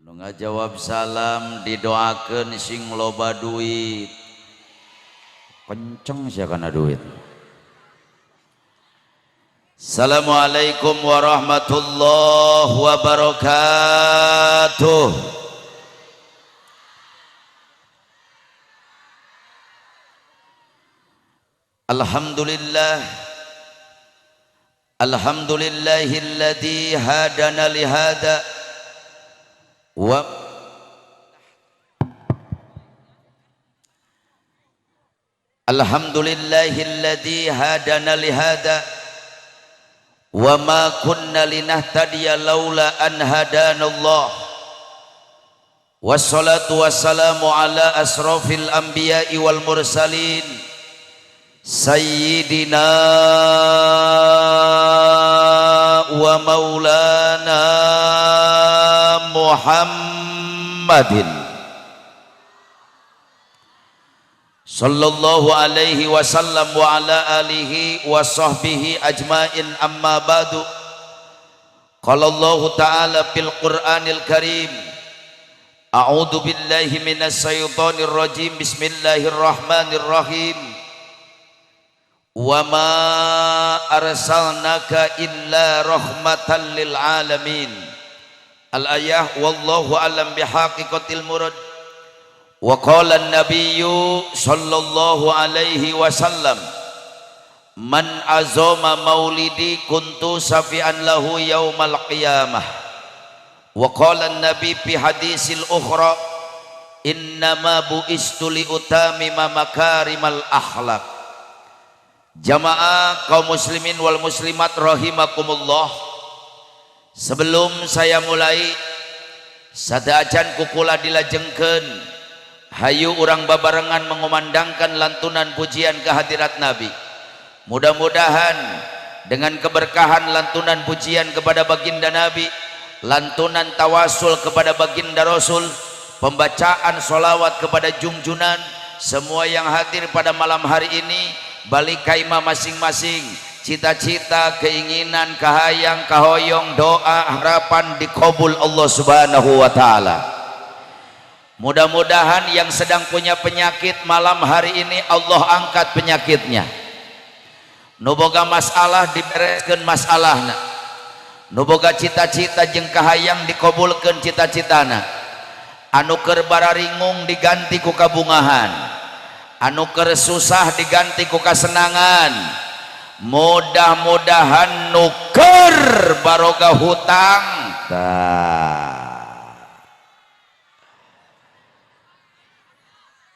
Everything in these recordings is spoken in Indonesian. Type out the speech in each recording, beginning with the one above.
Nu ngajawab salam didoakeun sing loba duit. Kenceng sia kana duit. Assalamualaikum warahmatullahi wabarakatuh. Alhamdulillah. Alhamdulillahilladzi hadana li hada wa Alhamdulillahilladzi hadana li hada wa ma kunna linahtadiya laula an hadanallah. Wassalatu wassalamu ala asrafil anbiya'i wal mursalin sayyidina wa maulana Muhammadin sallallahu alaihi wasallam wa ala alihi wa sahbihi ajmain, amma ba'du. Qala Allah ta'ala fil Qur'anil Karim, a'udzu billahi minasy syaithanir rajim, bismillahirrahmanirrahim. Wa ma arsalnaka illa rahmatan lil alamin. Al-ayah, wallahu alam bihaqiqatil murad. Wa qala an-nabiyyu sallallahu alaihi wasallam, man azama maulidi kuntu safi'an lahu yaumal qiyamah. Wa qala an-nabi fi hadisil ukhra, innama bu'istu li utamima makarimal akhlaq. Jamaah kaum muslimin wal muslimat rahimakumullah, sebelum saya mulai sadaacan kukula dilajengkeun, hayu urang babarengan mengumandangkan lantunan pujian kehadirat Nabi. Mudah-mudahan dengan keberkahan lantunan pujian kepada baginda Nabi, lantunan tawasul kepada baginda Rasul, pembacaan sholawat kepada junjunan, semua yang hadir pada malam hari ini balik kaimah masing-masing, cita-cita, keinginan, kahayang, kahoyong, doa, harapan dikabul Allah subhanahu wa ta'ala. Mudah-mudahan yang sedang punya penyakit malam hari ini Allah angkat penyakitnya. Nu boga masalah dibereskeun masalahna. Nu boga cita-cita jeung kahayang dikabulkeun cita-citana. Anu keur bararingung diganti ku kabungahan. Anu keur susah diganti ku kasenangan. Mudah-mudahan nu keur barokah hutang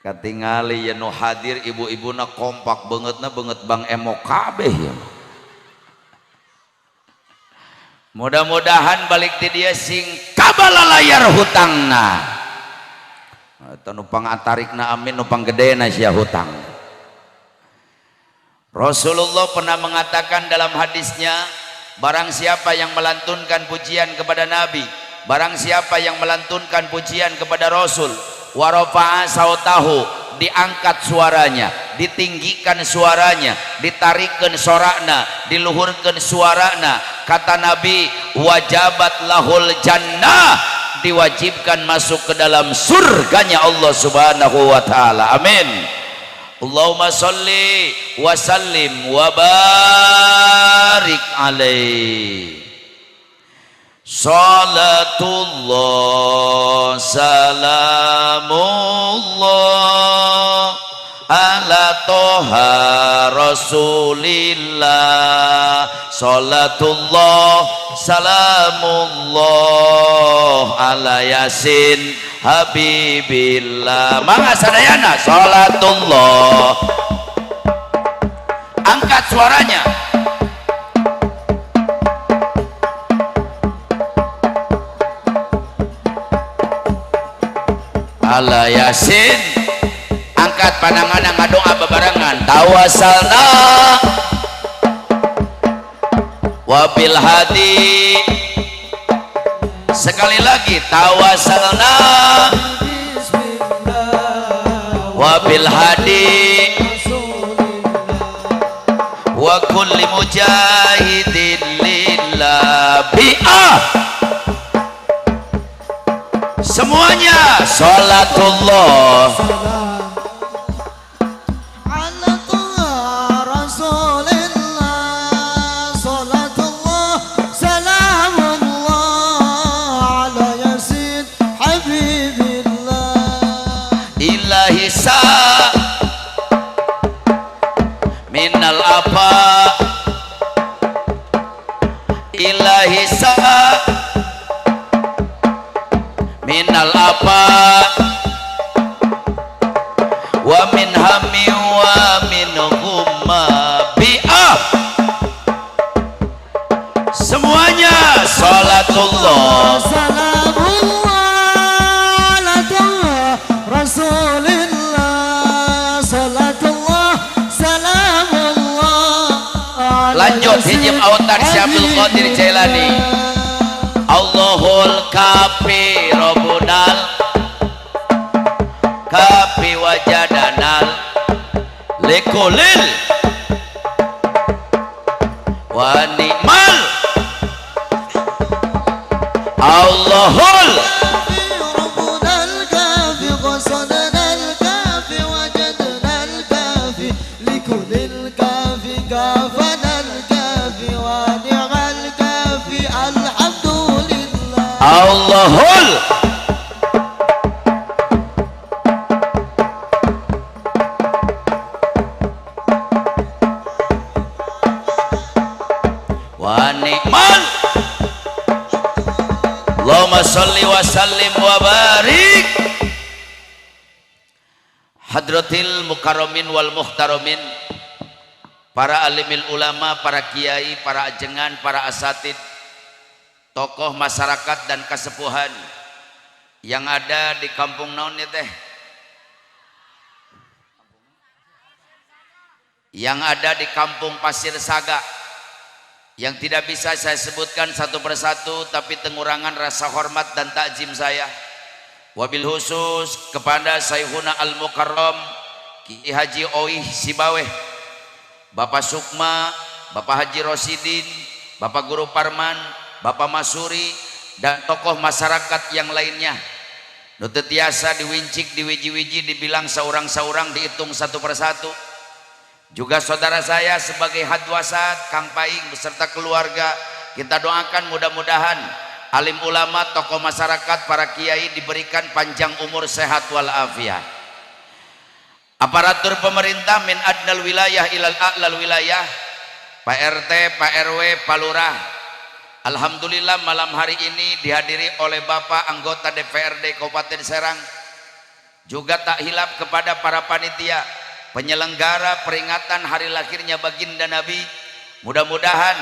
katingali ya nu hadir ibu-ibuna kompak bangetna banget Bang Emo kabeh ya. Mudah-mudahan balik ti dia sing kabalalayar hutangna. Atau nupang atarikna amin, nupang gedena sia hutang. Rasulullah pernah mengatakan dalam hadisnya, barang siapa yang melantunkan pujian kepada Nabi, barang siapa yang melantunkan pujian kepada Rasul, wa rafa'a sautahu, diangkat suaranya, ditinggikan suaranya, ditarikkan sorakna, diluhurkan suarana, kata Nabi, wajabat lahul jannah, diwajibkan masuk ke dalam surganya Allah subhanahu wa ta'ala. Amin. Allahumma salli wa sallim wa barik alaih. Salatullah salamullah ala toha rasulillah. Salatullah salamullah ala yasin habibillah. Mangga sadayana salatullah, angkat suaranya. Ala yasin, angkat pandangan ngadoa bebarengan. Tawasalna wabil hadi, sekali lagi tawasalna wabil hadi wa kulli mujahidin lillah bi'ah Semuanya salatullah ala Taha Rasulillah, salatullah salamullah ala Yasin Habibillah. ilahi sa minal apa ilahi sa minal apa wa min hami wa min humma bi'ah. Semuanya salatullah Salamullah ala Taha Rasulillah, salatullah salamullah ala lanjut Yasin hijab autan Syabdul Qadir Jailani. Allahul kafi robunal kafi wajadanal likulil wa ni'mal Allahul ربنا الكافي قصدنا الكافي وجدنا الكافي لكل الكافي كافنا الكافي ونعم الكافي الحمد لله. Allahul wa ni'mal Allahumma sholli wa sallim wa barik. Hadratil mukarramin wal muhtaramin, para alimil ulama, para kiai, para ajengan, para asatid, tokoh masyarakat dan kesepuhan yang ada di kampung naon ya teh, yang ada di kampung Pasir Saga, yang tidak bisa saya sebutkan satu persatu, tapi pengurangan rasa hormat dan takzim saya wabil khusus kepada Sayhuna Al-Mukarram Ki Haji Oih Sibaweh, Bapak Sukma, Bapak Haji Rosidin, Bapak Guru Parman, Bapak Masuri, dan tokoh masyarakat yang lainnya. Nutetiasa diwincik, diwiji-wiji, dibilang seorang-seorang, dihitung satu persatu. Juga saudara saya sebagai hadwasat Kang Paing beserta keluarga, kita doakan mudah-mudahan alim ulama, tokoh masyarakat, para kiai diberikan panjang umur, sehat walafiat. Aparatur pemerintah min adnal wilayah ilal a'lal wilayah, Pak RT, Pak RW, Pak Lurah, alhamdulillah malam hari ini dihadiri oleh Bapak anggota DPRD Kabupaten Serang. Juga tak hilap kepada para panitia penyelenggara peringatan hari lahirnya baginda Nabi. Mudah-mudahan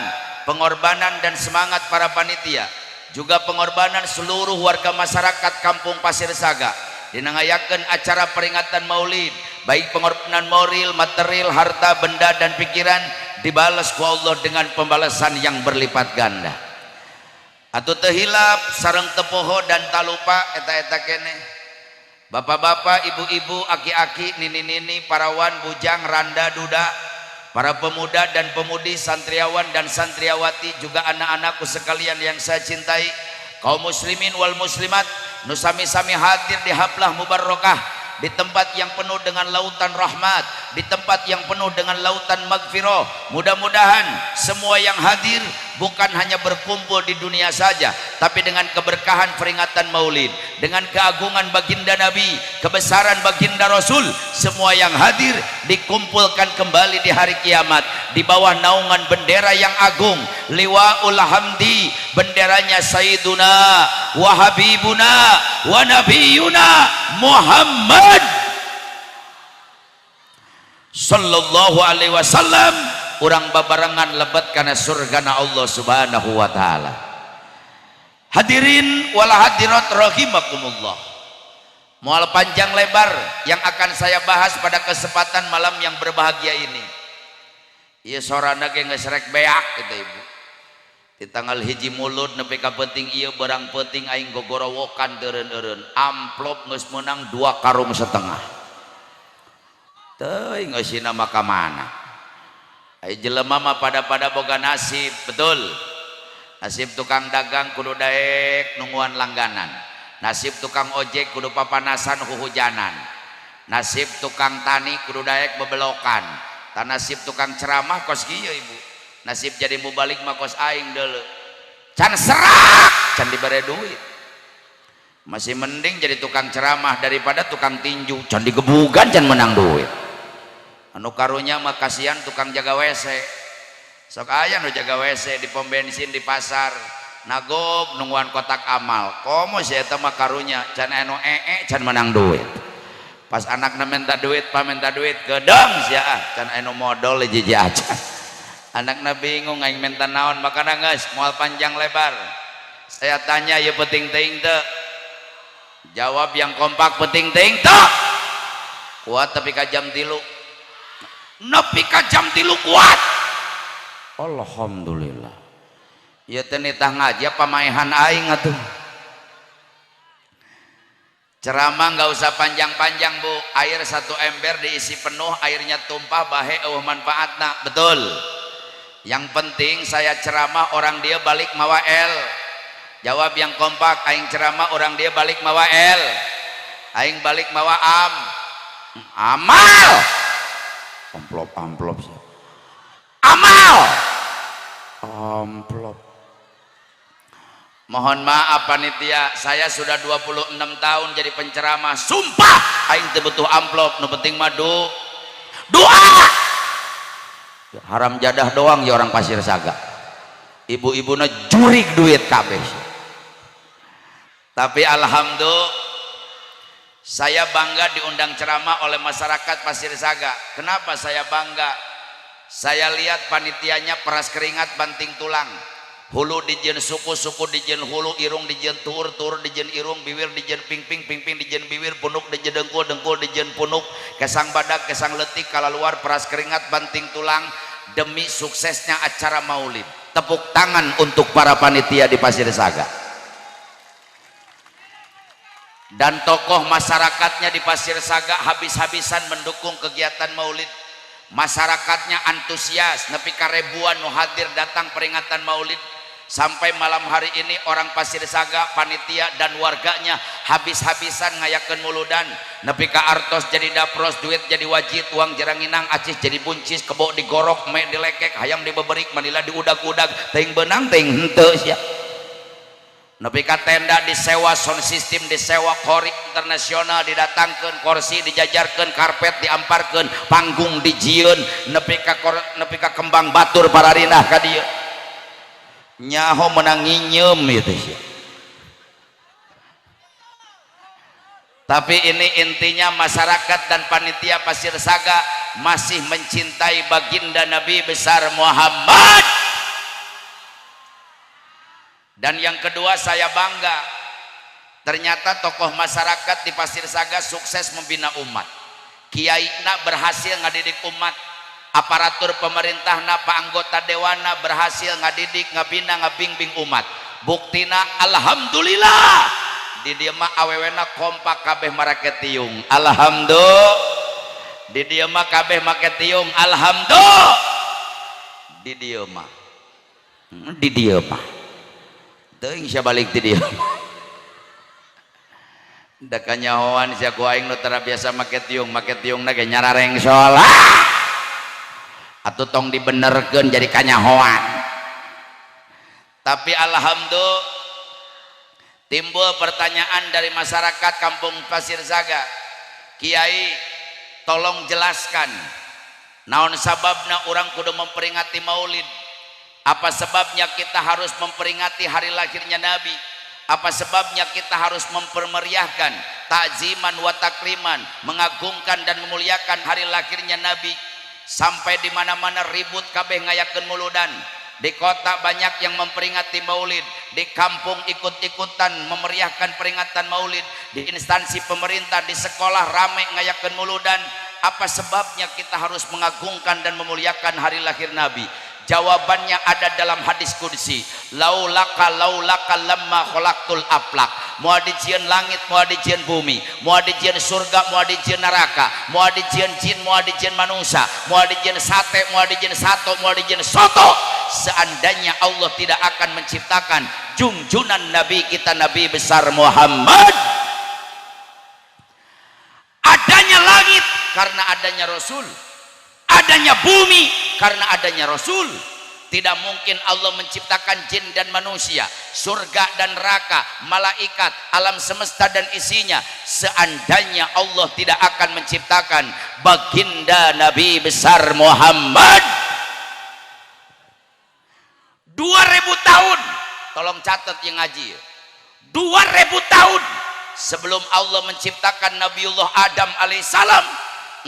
pengorbanan dan semangat para panitia, juga pengorbanan seluruh warga masyarakat kampung Pasir Saga dinangayakeun acara peringatan maulid, baik pengorbanan moral, material, harta, benda, dan pikiran dibalas ku Allah dengan pembalasan yang berlipat ganda. Atuh teu hilap sareng tepoho dan talupa eta-eta kene bapak-bapak, ibu-ibu, aki-aki, nini-nini, parawan, bujang, randa, duda, para pemuda dan pemudi, santriawan dan santriawati, juga anak-anakku sekalian yang saya cintai, kaum muslimin wal muslimat, nu sami-sami hadir di haflah mubarakah, di tempat yang penuh dengan lautan rahmat, di tempat yang penuh dengan lautan magfirah. Mudah-mudahan semua yang hadir bukan hanya berkumpul di dunia saja, tapi dengan keberkahan peringatan maulid, dengan keagungan baginda Nabi, kebesaran baginda Rasul, semua yang hadir dikumpulkan kembali di hari kiamat di bawah naungan bendera yang agung, liwaul hamdi, benderanya Sayyiduna wa Habibuna wa Nabiyuna Muhammad sallallahu alaihi wasallam, urang babarengan lebat karena surgana Allah subhanahu wa ta'ala. Hadirin wal hadirat rahimakumullah, moal panjang lebar yang akan saya bahas pada kesempatan malam yang berbahagia ini. Ieu sorana ge geus rek beak gitu ibu. Di tanggal hiji mulut nepi ka penting ieu barang penting aing gogorowokan deureun-eureun. Amplop geus meunang 2,5 karung. Teuing eusina mah ka mana? Ai jelema mah pada boga nasib, betul. Nasib tukang dagang kudu daek nungguan langganan. nasib tukang ojek kudu papanasan huhujanan, nasib tukang tani kudu daek bebelokan, tan nasib tukang ceramah kos kieu ibu, nasib jadi mubalik mah kos aing deuleu can serak can dibere duit. Masih mending jadi tukang ceramah daripada tukang tinju can digebugan can menang duit. Anu karunya mah kasihan tukang jaga WC, sok aya nu jaga WC di pom bensin di pasar nagob nungguan kotak amal komo si eta mah karunya can anu can menang duit. Pas anakna minta duit gedeng sia can anu modal jiji aja. Anakna bingung aing minta naon makana geus moal panjang lebar. Saya tanya ya penting teuing teu? Jawab yang kompak penting teuing teu? Kuat tapi ka jam 3. Nepi ka jam 3 kuat. Alhamdulillah. Ya teh nitah ngaji apa maehan aing atuh. Ceramah nggak usah panjang-panjang bu, air 1 ember diisi penuh, airnya tumpah bahe manfaatna, betul. Yang penting saya ceramah orang dia balik mawa el. Jawab yang kompak, aing ceramah orang dia balik mawa el, aing balik mawa amal. Amplop amal amplop. Mohon maaf panitia, saya sudah 26 tahun jadi penceramah, sumpah aing teu butuh amplop, nu penting mah doa. Haram jadah doang ya orang Pasir Saga, ibu-ibuna jurig duit kabeh. Tapi alhamdulillah saya bangga diundang ceramah oleh masyarakat Pasir Saga. Kenapa saya bangga? Saya lihat panitianya peras keringat banting tulang, hulu dijen suku dijen hulu, irung dijen tur dijen irung, bibir dijen pingping dijen bibir, punuk dijen dengkul dijen punuk, kesang badak kesang letik, kalau luar peras keringat banting tulang demi suksesnya acara maulid. Tepuk tangan untuk para panitia di Pasir Saga dan tokoh masyarakatnya di Pasir Saga habis-habisan mendukung kegiatan maulid. Masyarakatnya antusias, nepi ka ribuan nu hadir datang peringatan maulid. Sampai malam hari ini orang Pasir Saga, panitia dan warganya habis-habisan ngayakeun muludan. Nepi ka artos jadi dapros, duit jadi wajib, uang jaranginang acis jadi buncis, kebo digorok, me dilekek, hayam dibeberik, manila diudag-udag, teuing beunang teuing henteu sia. Nepi ka tenda disewa, sound system disewa, kori internasional didatangkeun, kursi dijajarkeun, karpet diamparkeun, panggung dijieun, nepi ka kembang batur pararinah ka dieu. Nyaho menang nginyeum itu sih. Tapi ini intinya masyarakat dan panitia Pasir Saga masih mencintai baginda Nabi besar Muhammad. Dan yang kedua saya bangga, ternyata tokoh masyarakat di Pasir Saga sukses membina umat. Kiaina berhasil ngadidik umat, aparatur pemerintahna, pak anggota dewana berhasil ngadidik, ngabina, ngabimbing umat. Buktina alhamdulillah di dieu mah awewena kompak kabeh make tiung. Alhamdulillah di dieu mah kabeh make tiung. Alhamdulillah di dieu mah teuing sia balik ti dieu. Da kanyahoan sia ku aing nu tara biasa make tiungna ge nyarareng sholat. Atuh tong dibenerkeun jadi kanyahoan. Tapi alhamdulillah timbul pertanyaan dari masyarakat Kampung Pasir Saga. Kiai, tolong jelaskan naon sababna urang kudu memperingati maulid. Apa sebabnya kita harus memperingati hari lahirnya Nabi? Apa sebabnya kita harus mempermeriahkan, takziman wa takriman, mengagungkan dan memuliakan hari lahirnya Nabi? Sampai di mana-mana ribut kabeh ngayakeun muludan. Di kota banyak yang memperingati maulid, di kampung ikut-ikutan memeriahkan peringatan maulid, di instansi pemerintah, di sekolah rame ngayakeun muludan. Apa sebabnya kita harus mengagungkan dan memuliakan hari lahir Nabi? Jawabannya ada dalam hadis qudsi, laulaka lamma khalaqtul aflaq, moal dijieun langit, moal dijieun bumi, moal dijieun surga, moal dijieun neraka, moal dijieun jin, moal dijieun manusia, moal dijieun sate, moal dijieun sato, moal dijieun soto, seandainya Allah tidak akan menciptakan junjunan Nabi kita Nabi besar Muhammad. Adanya langit karena adanya Rasul, adanya bumi karena adanya Rasul. Tidak mungkin Allah menciptakan jin dan manusia, surga dan neraka, malaikat, alam semesta dan isinya, seandainya Allah tidak akan menciptakan baginda Nabi besar Muhammad. 2000 tahun, tolong catat yang ngaji, 2000 tahun sebelum Allah menciptakan Nabiullah Adam alaihissalam,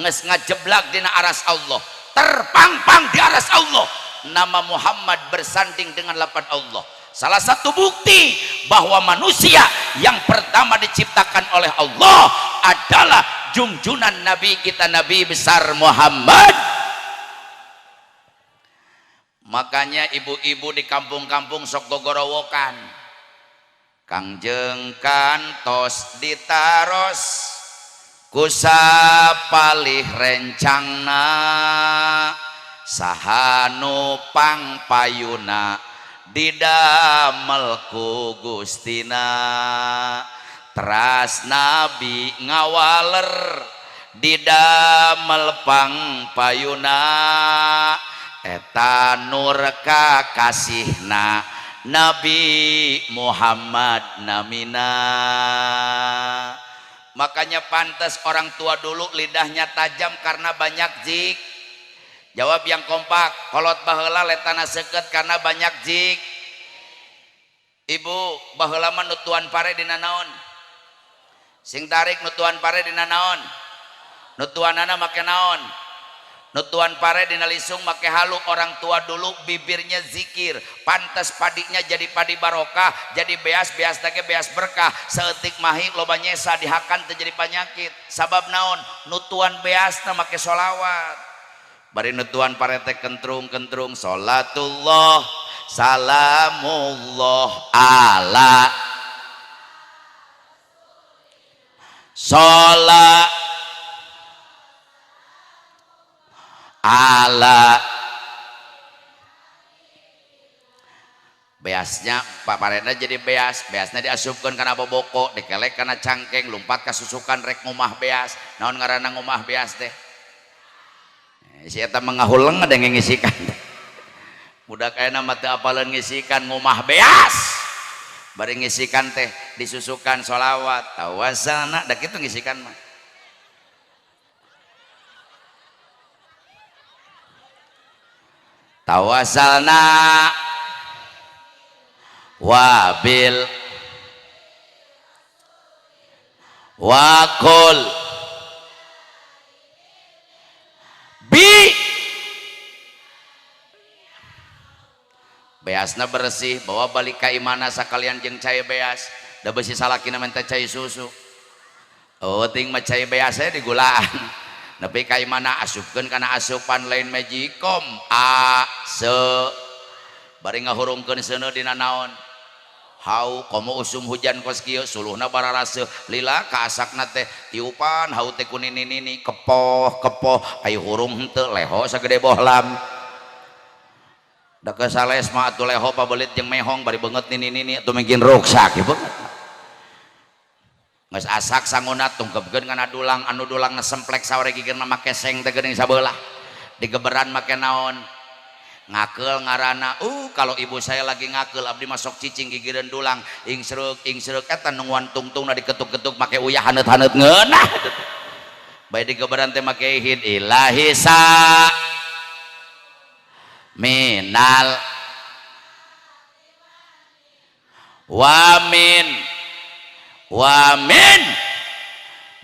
nges ngajeblak dina aras Allah, terpangpang di aras Allah, nama Muhammad bersanding dengan lapan Allah. Salah satu bukti bahwa manusia yang pertama diciptakan oleh Allah adalah junjunan Nabi kita Nabi besar Muhammad. Makanya ibu-ibu di kampung-kampung sok gogorowokan, Kangjeng kantos ditaros kusapalih rencangna, sahanu pangpayuna didamel ku Gustina, teras Nabi ngawaler didamel pangpayuna, eta nur kakasihna Nabi Muhammad namina. Makanya pantas orang tua dulu lidahnya tajam karena banyak zik. Jawab yang kompak, kolot baheula letana seukeut karena banyak zik. Ibu baheula mah nutuan pare dina naon? Sing tarik nutuan pare dina naon? Nutuanana make naon? Nutuan pare dina lisung make halu. Orang tua dulu bibirnya zikir, pantas padinya jadi padi barokah, jadi beas, beas lagi beas berkah, seetik mahi loba nyesa dihakan teu jadi penyakit. Sabab naon? Nutuan beasna make sholawat. Bari nutuan parete kentrung-kentrung sholatullah salamullah ala sholat ala. Beasnya Pak Pareda jadi beas, beasnya diasupkan karena boboko, dikelek karena cangkeng, lumpat kasusukan rek ngumah beas. Naon ngaranna ngumah beas teh? Si eta mengahuleng ada yang ngisikan. Budak ayeuna mah teu apaleun ngisikan ngumah beas. Bari ngisikan teh disusukan sholawat, tawasalna da kitu ngisikan mah. Tawasalna wabil wakul bi beasna bersih, bawa balik ka imana sakalian jeung cai beas, da beusi salakina minta cai susu. Oh ting mah cai beasnya digulaan. Nepi ka imana asupkeun kana asupan lain Magicom bari ngahurungkeun seuneu dina naon? Hau komo usum hujan kos kieu suluhna bararaseuh lila ka asakna teh tiupan hau teh kunini-nini kepoh aya hurung henteu leho sagede bohlam. Da kesales mah atuh leho pabelit jeung mehong bari beungeut nini-nini atuh mungkin ruksak ieu beungeut. Geus asak sanguna tungkepkeun kana dulang, anu dulang semplek saore gigirna make seng teh geuning sabelah. Digeberan make naon? Ngakeul ngaranna. Kalau ibu saya lagi ngakeul abdi masuk cicing gigireun dulang, ing seruk eta nungguan tungtungna diketuk-ketuk make uyah haneut-haneut ngeunah. Bae digeberan teh make hid ilahi sa minal wamin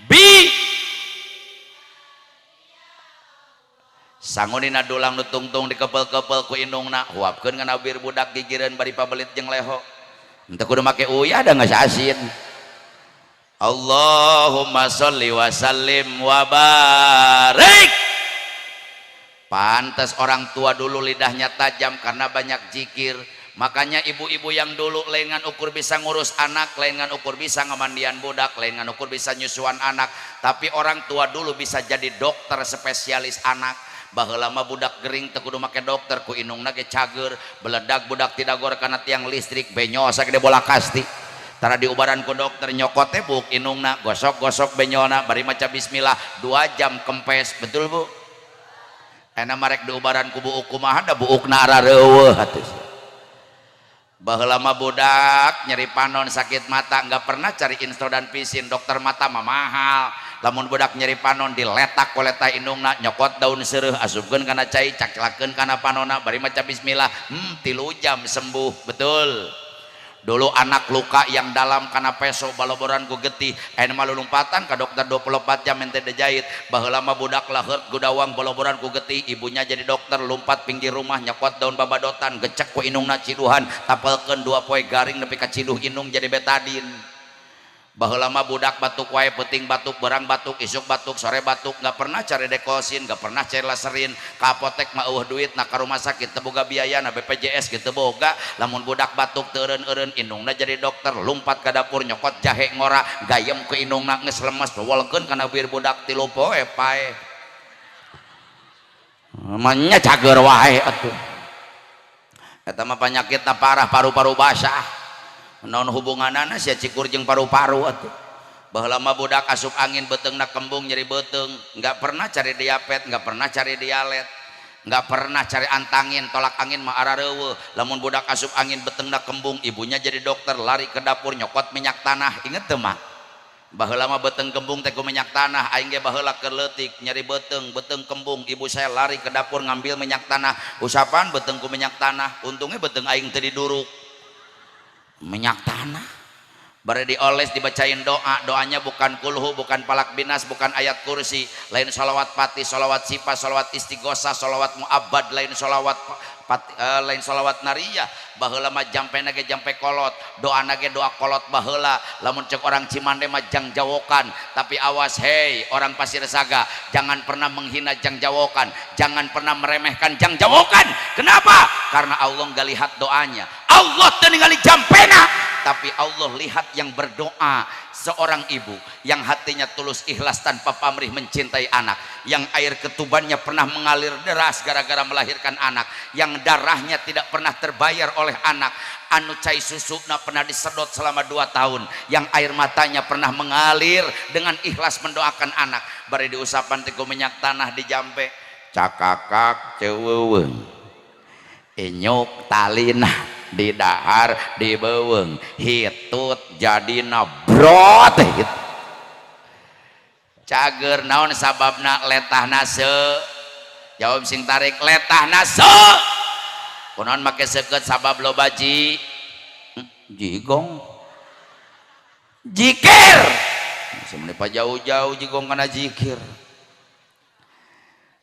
bi sangunina dulang nu tungtung dikepel-kepel ku indungna huapkeun kana bir budak gigireun bari pabelit jeung leho henteu kudu make uyah da geus asin. Allahumma sholli wa sallim wa barik. Pantas orang tua dulu lidahnya tajam karena banyak zikir, Makanya ibu-ibu yang dulu lain ngan ukur bisa ngurus anak, lain ngan ukur bisa ngamandian budak, lain ngan ukur bisa nyusuan anak. Tapi orang tua dulu bisa jadi dokter spesialis anak. Baheula mah budak gering teu kudu make dokter, ku inungna ge cager, beledag budak tidak gor kana tiang listrik, benyo sagede bola kasti. Tara diubaran ku dokter nyokot teh buk inungna, gosok-gosok benyona, bari maca bismillah 2 jam kempes, betul Bu? Enak marek diubaran ku buuk kumaha da buukna arareuweuh atuh. Baheula mah budak nyeri panon sakit mata nggak pernah cari insto dan pisin, dokter mata mah mahal. Lamun budak nyeri panon diletak ku leta indungna, nyokot daun seureuh asupkeun kana cai, caklakeun kana panonna, bari maca bismillah 3 jam sembuh, betul. Dulu anak luka yang dalam karena peso baloboran ku getih aya mah lulumpatan ka dokter 24 jam ente dijahit. Baheula mah budak laheurt gudawang baloboran ku getih, ibunya jadi dokter lompat pinggir rumah nyokot daun babadotan gecek ku inungna ciduhan, tapelkeun 2 poe garing nepi ka ciduh inung jadi betadin. Baheula mah budak batuk wae, peuting batuk, berang batuk, isuk batuk, sore batuk, nggak pernah cari dekosin, nggak pernah cari laserin, ka apotek mah eueuh duit, nah ka rumah sakit teu boga biayana, BPJS gitu boga. Lamun budak batuk teu eureun-eureun, indungna jadi dokter, lumpat ka dapur nyokot jahe ngora, gayem ke indungna geus lemes, wolkeun kana bir budak 3 poe pae. Manya cager wae atuh. Eta mah panyakitna parah, paru-paru basah. Naon hubunganana sia cikur jeung paru-paru atuh. Baheula mah budak asup angin beteungna kembung nyeri beuteung, enggak pernah cari diapet, enggak pernah cari dialet, enggak pernah cari antangin, tolak angin mah arareuweuh. Lamun budak asup angin beteungna kembung, ibunya jadi dokter lari ke dapur nyokot minyak tanah, inget teu mah? Baheula mah beteung kembung teh ku minyak tanah, aing ge baheula keur leutik nyeri beteung kembung, ibu saya lari ke dapur ngambil minyak tanah. Usapan beteung ku minyak tanah, untungnya beteung aing teu diduruk. Minyak tanah bari dioles dibacain doa, doanya bukan kulhu, bukan palak binas, bukan ayat kursi, lain sholawat fatih, sholawat sifah, sholawat istighosah, sholawat mu'abbad, lain sholawat lain sholawat nariyah. Baheula mah jampena ge jampe kolot, doana ge doa kolot baheula. Lamun cek orang Cimande mah jang jawokan, tapi awas hei orang Pasir Saga, jangan pernah menghina jang jawokan, jangan pernah meremehkan jang jawokan. Kenapa? Karena Allah nggak lihat doanya, Allah teu ningali jampena, tapi Allah lihat yang berdoa. Seorang ibu yang hatinya tulus ikhlas tanpa pamrih mencintai anak, yang air ketubannya pernah mengalir deras gara-gara melahirkan anak, yang darahnya tidak pernah terbayar oleh anak, anu cai susuna pernah disedot selama 2 tahun, yang air matanya pernah mengalir dengan ikhlas mendoakan anak, bari diusapan ti ku minyak tanah di jampe, cakakak ceuweung inyuk talina di dahar di beuweung hitut jadina brot gitu. Cager naon sababna letahna seu? Jawab sing tarik, letahna seu. Kunaon make seukeut sabab loba jigong jikir. Sebenarnya pa jauh-jauh jigong kana jikir.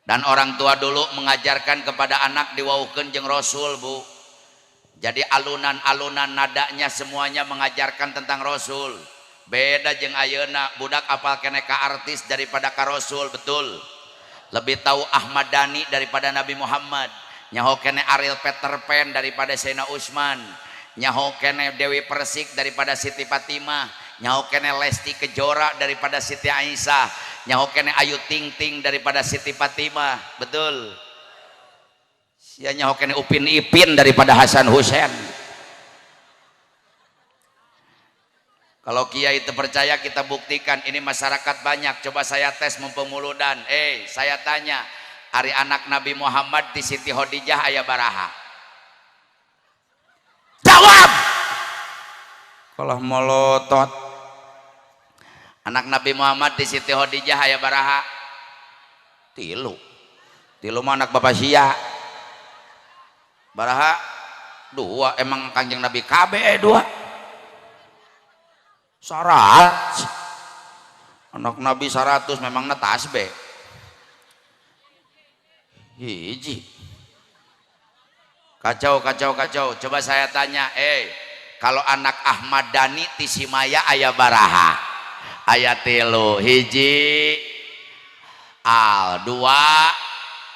Dan orang tua dulu mengajarkan kepada anak diwaukeun jeung Rasul, Bu. Jadi alunan-alunan nadanya semuanya mengajarkan tentang Rasul. Beda jeung ayeuna, budak apal kene ka artis daripada ka Rasul, betul. Lebih tahu Ahmad Dhani daripada Nabi Muhammad. Nyaho kene Ariel Peter Pan daripada Sayyidina Utsman. Nyaho kene Dewi Persik daripada Siti Fatimah. Nyaho kene Lesti Kejora daripada Siti Aisyah. Nyaho kene Ayu Ting Ting daripada Siti Fatimah, betul. Sia nyaho kene Upin Ipin daripada Hasan Husein. Kalau kiai itu percaya, kita buktikan. Ini masyarakat banyak, coba saya tes mempemuludan. Saya tanya, hari anak Nabi Muhammad di Siti Khadijah aya baraha? Jawab. Kalau molotot. Anak Nabi Muhammad di Siti Khadijah aya baraha? 3. 3 mah anak bapak sia. Baraha 2, emang kanjeng Nabi KB 2. Sarat anak Nabi 100 memang tasbih hiji. Kacau. Coba saya tanya, kalau anak Ahmad Dhani ti Simaya aya baraha? Aya 3, hiji al, 2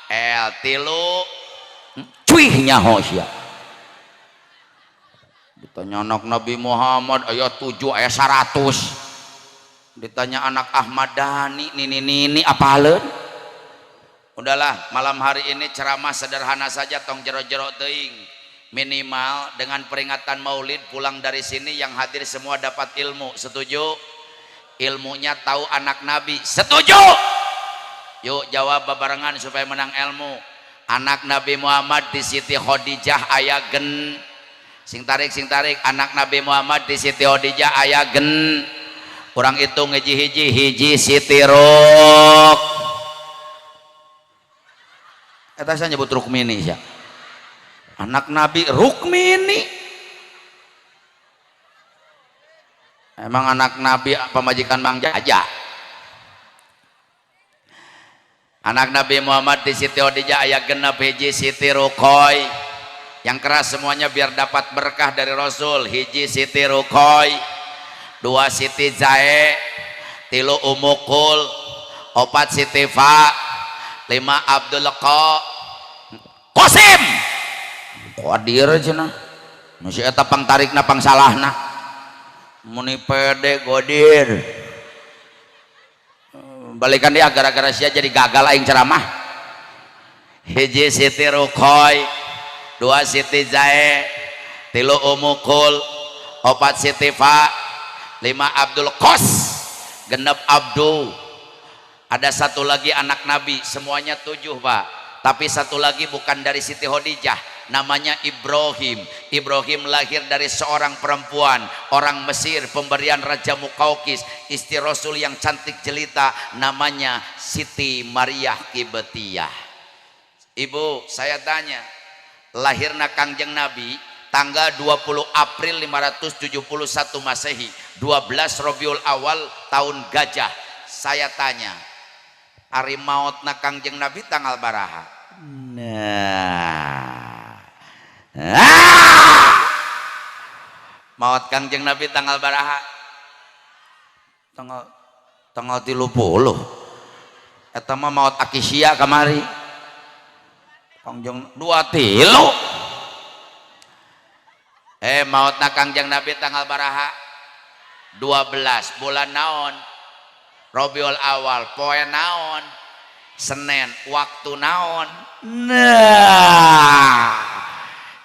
l, 3 cuih nyaho sia. Tanya anak Nabi Muhammad ayat 7 ayat 100. Ditanya anak Ahmad Dhani nini apaleun? Udahlah, malam hari ini ceramah sederhana saja, tong jero-jero teuing. Minimal dengan peringatan Maulid pulang dari sini yang hadir semua dapat ilmu. Setuju? Ilmunya tahu anak Nabi. Setuju? Yuk jawab babarengan supaya menang ilmu. Anak Nabi Muhammad di Siti Khadijah aya gen. Sing tarik anak Nabi Muhammad di Siti Khadijah aya gen. Kurang hitung hiji Siti Ruk. Eta saya nyebut Rukmini ya. Anak Nabi Rukmini. Emang anak Nabi pemajikan Bang Jaja. Anak Nabi Muhammad di Siti Khadijah aya genep hiji Siti Rukoy. Yang keras semuanya biar dapat berkah dari Rasul. Hiji Siti Rukoy, 2 Siti Zae, 3 Umukul, 4 Siti Fa, 5 Abdul Qasim. Qadir cenah. Masih eta pangtarikna pangsalahna. Muni pede Qadir. Balikan dia gara-gara sia jadi gagal aing ceramah. Hiji Siti Rukoy, 2 Siti Zae, 3 Umukul, 4 Siti Fa, 5 Abdul Qas, genep Abdul. Ada satu lagi anak Nabi, semuanya 7 Pak, tapi satu lagi bukan dari Siti Khadijah, namanya Ibrahim. Ibrahim lahir dari seorang perempuan orang Mesir, pemberian Raja Mukaukis, istri Rasul yang cantik jelita, namanya Siti Maryah Kibtiyah. Ibu, saya tanya, lahirna Kangjeng Nabi tanggal 20 April 571 Masehi, 12 Rabiul Awal tahun Gajah. Saya tanya, hari mautna Kangjeng Nabi tanggal baraha? Maut Kangjeng Nabi tanggal baraha? Tanggal 30. Eta mah maut Akisia kamari. Kangjeng 23. Mautna Kangjeng Nabi tanggal baraha? 12 bulan naon? Rabiul Awal. Poe naon? Senin. Waktu naon?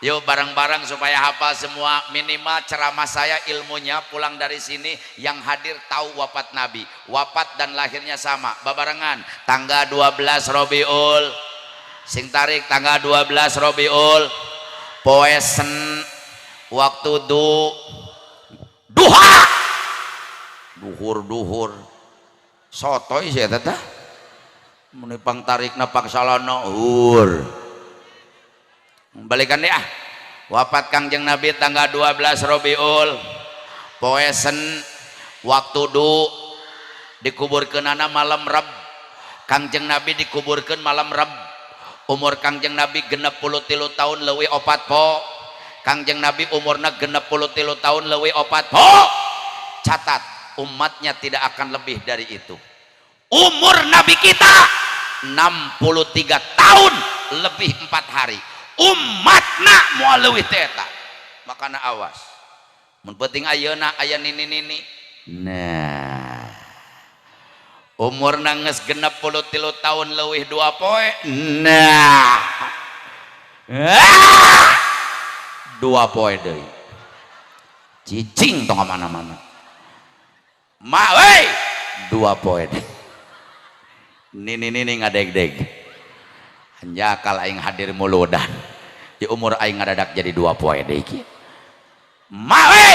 Yuk bareng-bareng supaya hafal semua. Minimal ceramah saya ilmunya pulang dari sini yang hadir tahu wafat Nabi, wafat dan lahirnya sama. Babarengan tanggal 12 Rabiul, sing tarik tanggal 12 Rabiul, poe sen, waktu duha, duhur sotoy sih tata menipang tarik napak salana balikan deh wafat Kangjeng Nabi tanggal 12 Rabiul, poe sen, waktu dikuburkeun ana malam Rab. Kangjeng Nabi dikuburkeun malam Rab. Umur Kangjeng Nabi 63 tahun leuwih 4 po. Kangjeng Nabi umurna 63 tahun leuwih 4 po. Catat, umatnya tidak akan lebih dari itu. Umur Nabi kita 63 tahun lebih 4 hari. Umatna moal leuwih teh eta. Makana awas. Mun penting ayeuna aya nini-nini. Nah. Umurna geus 63 tahun leuwih 2 poe. Nah. 2 poe deui. Cicing tong mana-mana. Ma we 2 poe deui. Nini-nini ngadeg-deg. Jakal aing hadir muludan di umur aing ngadadak jadi 2 poe deui kieu. Mawe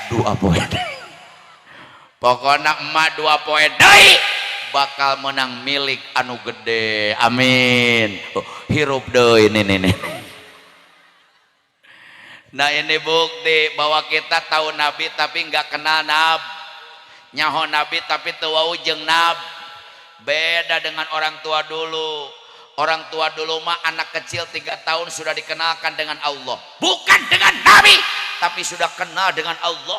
2 poe deui. Pokona emak 2 poe deui bakal menang milik anu gede. Amin. Hirup deui ini. Nah ini bukti bahwa kita tahu Nabi tapi nggak kenal Nab. Nyaho Nabi tapi teu wau jeung Nab. Beda dengan orang tua dulu. Orang tua dulu mah anak kecil 3 tahun sudah dikenalkan dengan Allah, bukan dengan Nabi, tapi sudah kenal dengan Allah.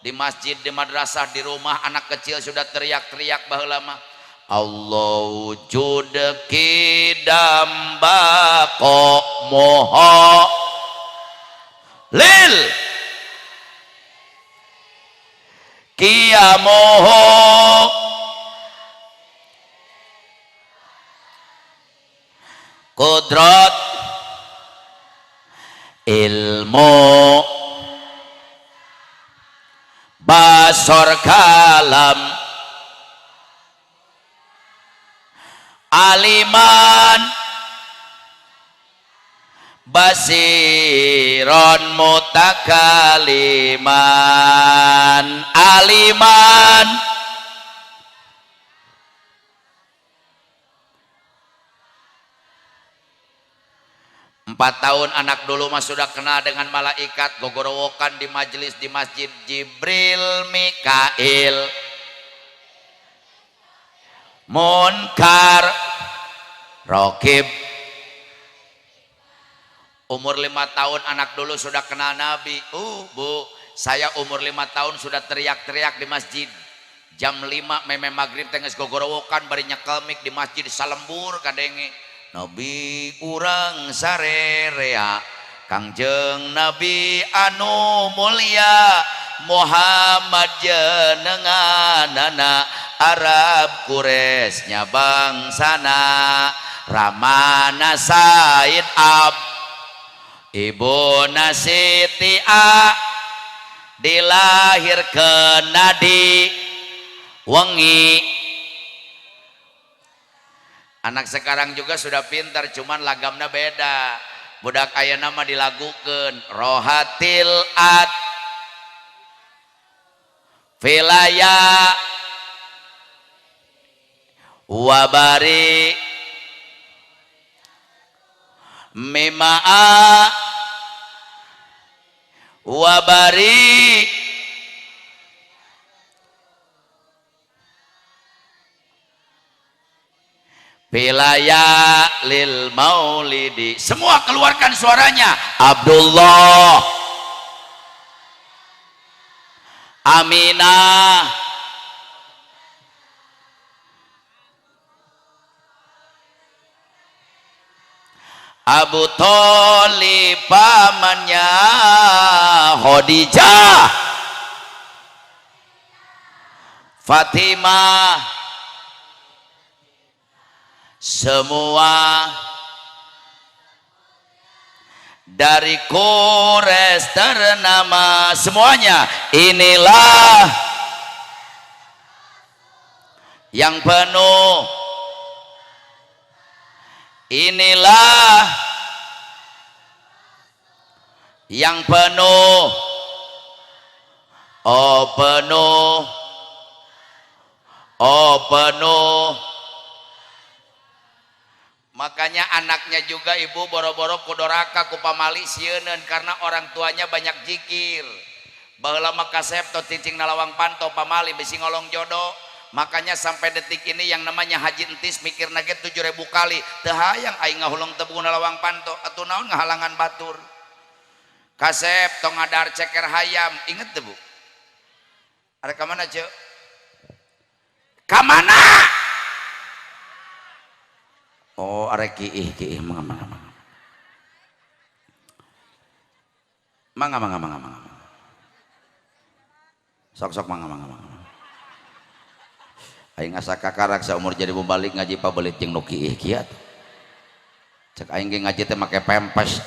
Di masjid, di madrasah, di rumah anak kecil sudah teriak-teriak baheula mah Allah wujud kidam bako moho lil qiyamuhu qudrat ilmu basar kalam aliman basiron mutakaliman aliman. 4 tahun anak dulu mah sudah kenal dengan malaikat, gogorowokan di majelis di masjid Jibril Mikail Munkar Rokib. Umur 5 tahun anak dulu sudah kenal Nabi. Bu, saya umur 5 tahun sudah teriak-teriak di masjid. Jam 5 meme maghrib tenges gogorowokan bari nyekel mik di masjid Salembur kadenge. Nabi urang sarerea Kangjeng Nabi anu mulia Muhammad jenenganana Arab Quraisy bangsana Ramana Said Ab Ibu Siti A dilahirkeun di wengi. Anak sekarang juga sudah pintar, cuman lagamna beda. Budak ayeuna mah dilagukeun rohatil at filaya wabari mimaa wabari Pilaya lil maulidi. Semua keluarkan suaranya. Abdullah, Aminah, Abu Thalib pamannya Khadijah, Fatimah. Semua dari Quraisy ternama semuanya. Inilah yang penuh, inilah yang penuh. Oh penuh, oh penuh. Makanya anaknya juga ibu boro-boro kudoraka ku pamali sieun karena orang tuanya banyak zikir. Baheula mah kasep to cicing nalawang panto pamali bisi ngolong jodoh. Makanya sampai detik ini yang namanya haji entis mikir nage 7.000 kali teu hayang aing ngahulung teu nalawang panto atuh naon ngahalangan batur. Kasep tong ngadar ceker hayam, inget teu Bu? Ada ka mana, Ceu? Ka mana? Oh, arek kiih mangga. Sok mangga. Aing asa kakarak saumur jadi balik ngaji pabelit jeung nu kiih kieu. Cek aing ge ngaji teh make pempes.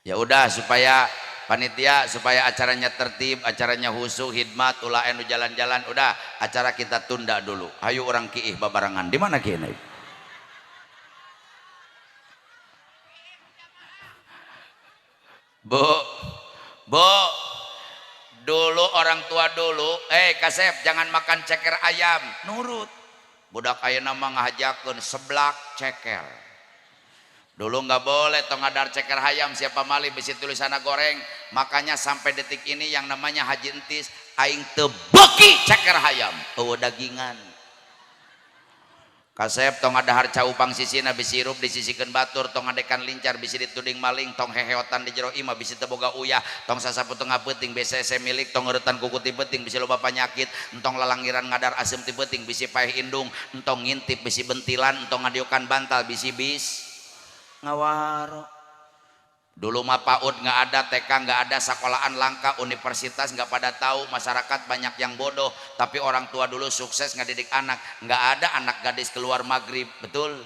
Ya udah supaya panitia supaya acaranya tertib, acaranya husu, hidmat, ulah anu jalan-jalan, udah acara kita tunda dulu. Hayu orang kiih babarangan. Di mana kiih? Bu, dulu orang tua dulu, Kasep jangan makan ceker ayam, nurut. Budak ayeuna mah ngahajakeun seblak ceker. Dulu nggak boleh tong ngadar ceker hayam siapa mali bisi tulisanna goreng. Makanya sampai detik ini yang namanya haji entis aing teu beuki ceker hayam eueuh dagingan. Kasep tong ngadahar caupang sisina bisi hirup disisikeun batur, tong ngadekan lincar bisi dituding maling, tong heheotan di jero imah bisi teu boga uyah, tong sasapu teu ngapeuting BCC milik, tong ngeuretan kuku ti peuting bisi loba panyakit, entong lalangiran ngadar asem ti peuting bisi paeh indung, entong ngintip bisi bentilan, entong ngadiokan bantal bisi bis ngawaro. Dulu mah PAUD nggak ada, TK nggak ada, sekolahan langka, universitas nggak pada tahu, masyarakat banyak yang bodoh. Tapi orang tua dulu sukses ngedidik anak. Nggak ada anak gadis keluar maghrib, betul?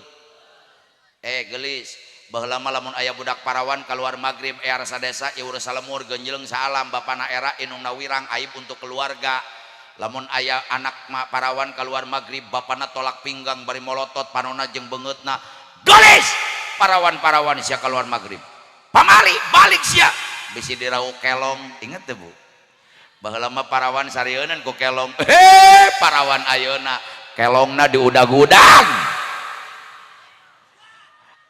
Gelis, baheula mah lamun aya budak parawan keluar maghrib rasa desa ieu urus salemur genjeleng salam bapana era inungna wirang aib untuk keluarga. Lamun aya anak parawan keluar maghrib bapana tolak pinggang bari molotot panonna jeung beungeutna. Gelis, parawan-parawan sia keluar maghrib. Pamali balik sia bisi dirau kelong, inget teh Bu? Baheula mah parawan sarieun ku kelong. Parawan ayeuna kelongna diudag-udag.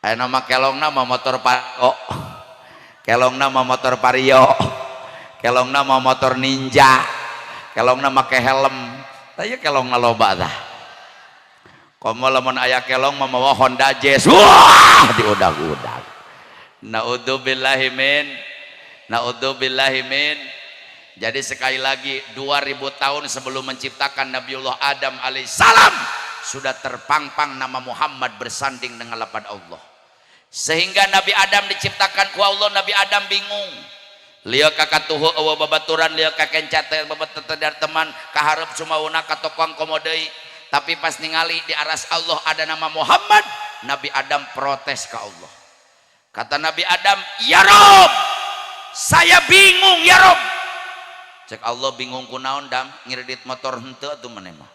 Aya nama kelongna mah motor Pario. Kelongna mah motor Vario. Kelongna mah motor Ninja. Kelongna make helm. Tah kelongna loba tah. Komo lamun aya kelong mah mawa Honda Jazz. Wah, diudag-udag. Naudzubillahi min. Jadi sekali lagi 2000 tahun sebelum menciptakan Nabiullah Adam alaihissalam sudah terpampang nama Muhammad bersanding dengan lafaz Allah. Sehingga Nabi Adam diciptakan ku Allah, Nabi Adam bingung. Lieu kakatuhu eueuh babaturan, lieu kakencat babatedar teman kahareup sumauna ka tokang komo deui. Tapi pas ningali di aras Allah ada nama Muhammad, Nabi Adam protes ke Allah. Kata Nabi Adam, ya Rob, saya bingung ya Rob. Cek Allah bingung kunaon dam, ngiridit motor henteu atuh maneh mah.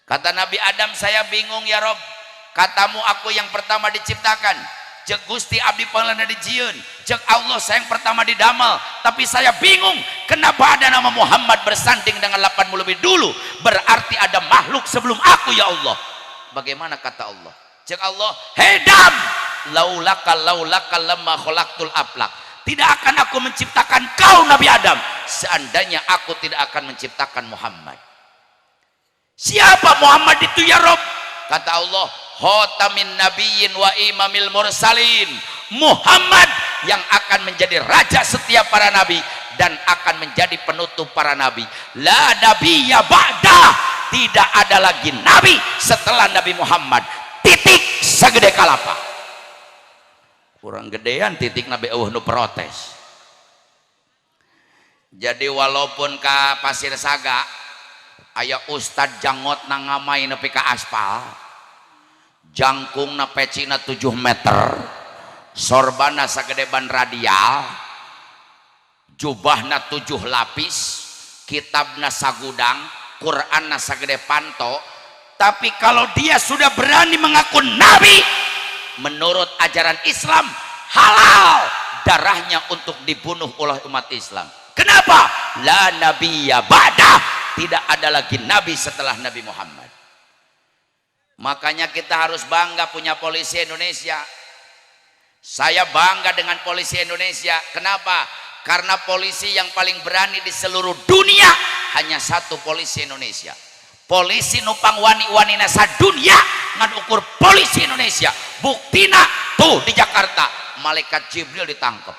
Kata Nabi Adam, saya bingung ya Rob. Katamu aku yang pertama diciptakan. Cek Gusti abdi panglana dijieun. Cek Allah saya yang pertama didamel. Tapi saya bingung kenapa ada nama Muhammad bersanding dengan 80 lebih dulu. Berarti ada makhluk sebelum aku ya Allah. Bagaimana kata Allah? Cek Allah, hei Dam, laulaka lamma khalaqtul aflak. Tidak akan aku menciptakan kau Nabi Adam seandainya aku tidak akan menciptakan Muhammad. Siapa Muhammad itu ya Rob? Kata Allah, khatamin nabiyyin wa imamil mursalin. Muhammad yang akan menjadi raja setiap para nabi dan akan menjadi penutup para nabi. La nabiyya ba'da, tidak ada lagi nabi setelah Nabi Muhammad. Titik sagede kalapa. Kurang gedean titik Nabi nu protes. Jadi walaupun ka Pasir Saga aya ustad jangot na ngamai nepi ka aspal, jangkung na pecina 7 meter, sorbana sagede ban radial, jubahna 7 lapis, kitabna sagudang, Qur'anna sagede panto. Tapi kalau dia sudah berani mengaku nabi, menurut ajaran Islam halal darahnya untuk dibunuh oleh umat Islam. Kenapa? La nabiyya ba'da, tidak ada lagi nabi setelah Nabi Muhammad. Makanya kita harus bangga punya polisi Indonesia. Saya bangga dengan polisi Indonesia. Kenapa? Karena polisi yang paling berani di seluruh dunia hanya satu, polisi Indonesia. Polisi nupang wani-wanina sadunya ngan ukur polisi Indonesia. Buktina tuh di Jakarta malaikat Jibril ditangkap.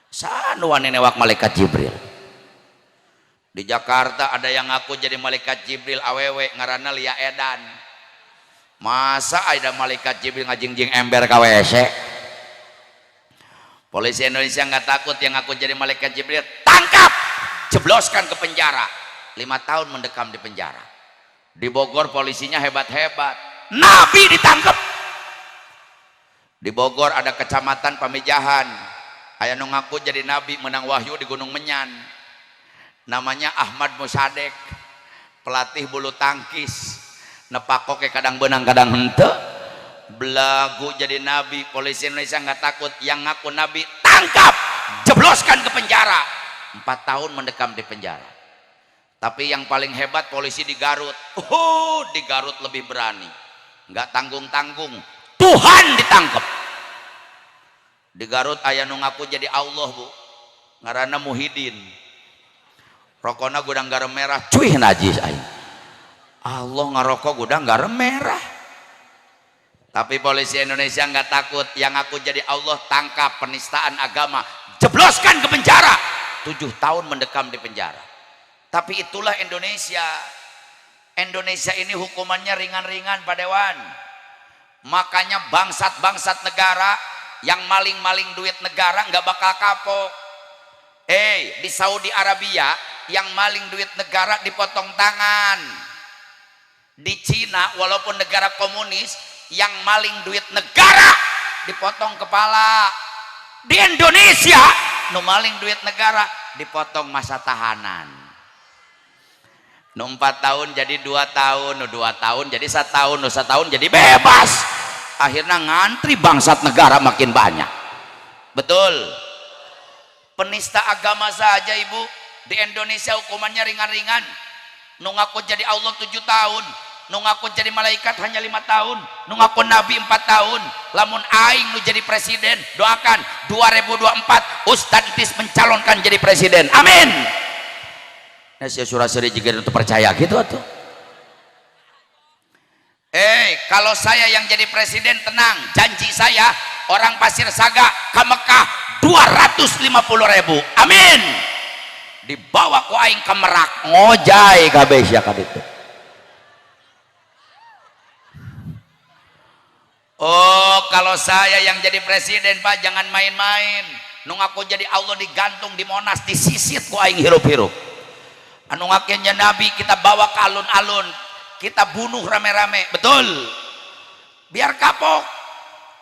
Sanu wani newak malaikat Jibril. Di Jakarta ada yang ngaku jadi malaikat Jibril awewe ngaranna Lia Edan. Masa ada malaikat Jibril ngajingjing ember ka WC? Polisi Indonesia nggak takut yang ngaku jadi malaikat Jibril, tangkap, jebloskan ke penjara. 5 tahun mendekam di penjara. Di Bogor polisinya hebat-hebat, nabi ditangkap. Di Bogor ada kecamatan Pamijahan, aya nu ngaku jadi nabi menang wahyu di Gunung Menyan, namanya Ahmad Musadek, pelatih bulu tangkis, nepakoke kadang benang kadang henteu, belagu jadi nabi. Polisi Indonesia nggak takut, yang ngaku nabi tangkap, jebloskan ke penjara. 4 tahun mendekam di penjara. Tapi yang paling hebat polisi di Garut. Di Garut lebih berani, nggak tanggung-tanggung, Tuhan ditangkap. Di Garut aya nu ngaku jadi Allah Bu, ngaranna Muhyiddin, rokona gudang garam merah, cuy najis aing. Allah ngarokok gudang garam merah. Tapi polisi Indonesia nggak takut, yang ngaku jadi Allah tangkap, penistaan agama, jebloskan ke penjara. 7 tahun mendekam di penjara. Tapi itulah Indonesia. Indonesia ini hukumannya ringan-ringan Pak Dewan. Makanya bangsat-bangsat negara yang maling-maling duit negara nggak bakal kapok. Di Saudi Arabia yang maling duit negara dipotong tangan. Di Cina walaupun negara komunis yang maling duit negara dipotong kepala. Di Indonesia nu maling duit negara dipotong masa tahanan. Nu 4 tahun jadi 2 tahun, nu 2 tahun jadi 1 tahun, nu 1 tahun jadi bebas. Akhirnya ngantri bangsat negara makin banyak. Betul. Penista agama saja ibu di Indonesia hukumannya ringan-ringan. Nu ngaku jadi Allah 7 tahun, nu ngaku jadi malaikat hanya 5 tahun, nu ngaku nabi 4 tahun. Lamun aing nu jadi presiden, doakan 2024 Ustadz Tis mencalonkan jadi presiden, amin. Nah si suraseri juga untuk percaya gitu tuh. Kalau saya yang jadi presiden tenang, janji saya orang Pasir Saga ke Mekah 250.000, amin. Dibawa ku aing ke Merak ngojai kabeh sia ka ditu. Oh, kalau saya yang jadi presiden Pak jangan main-main. Nu ngaku jadi Allah digantung di Monas, disisit ku aing hirup-hirup. Anu ngakennya Nabi kita bawa ke alun-alun, kita bunuh rame-rame, betul. Biar kapok.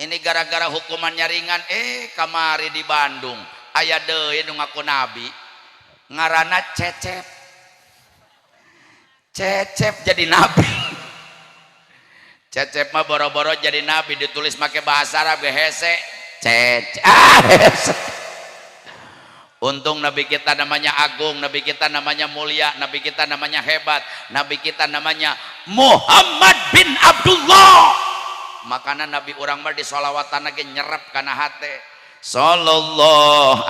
Ini gara-gara hukumannya ringan. Kamari di Bandung aya deui nu ngaku Nabi, ngaranna Cecep. Cecep jadi Nabi. Cecep mah boro-boro jadi Nabi, ditulis pakai bahasa Arab hese. Cecep. Hese. Untung Nabi kita namanya agung, Nabi kita namanya mulia, Nabi kita namanya hebat, Nabi kita namanya Muhammad bin Abdullah. Makanya Nabi orang mah di sholawatan lagi nyerap kana hate. Sallallahu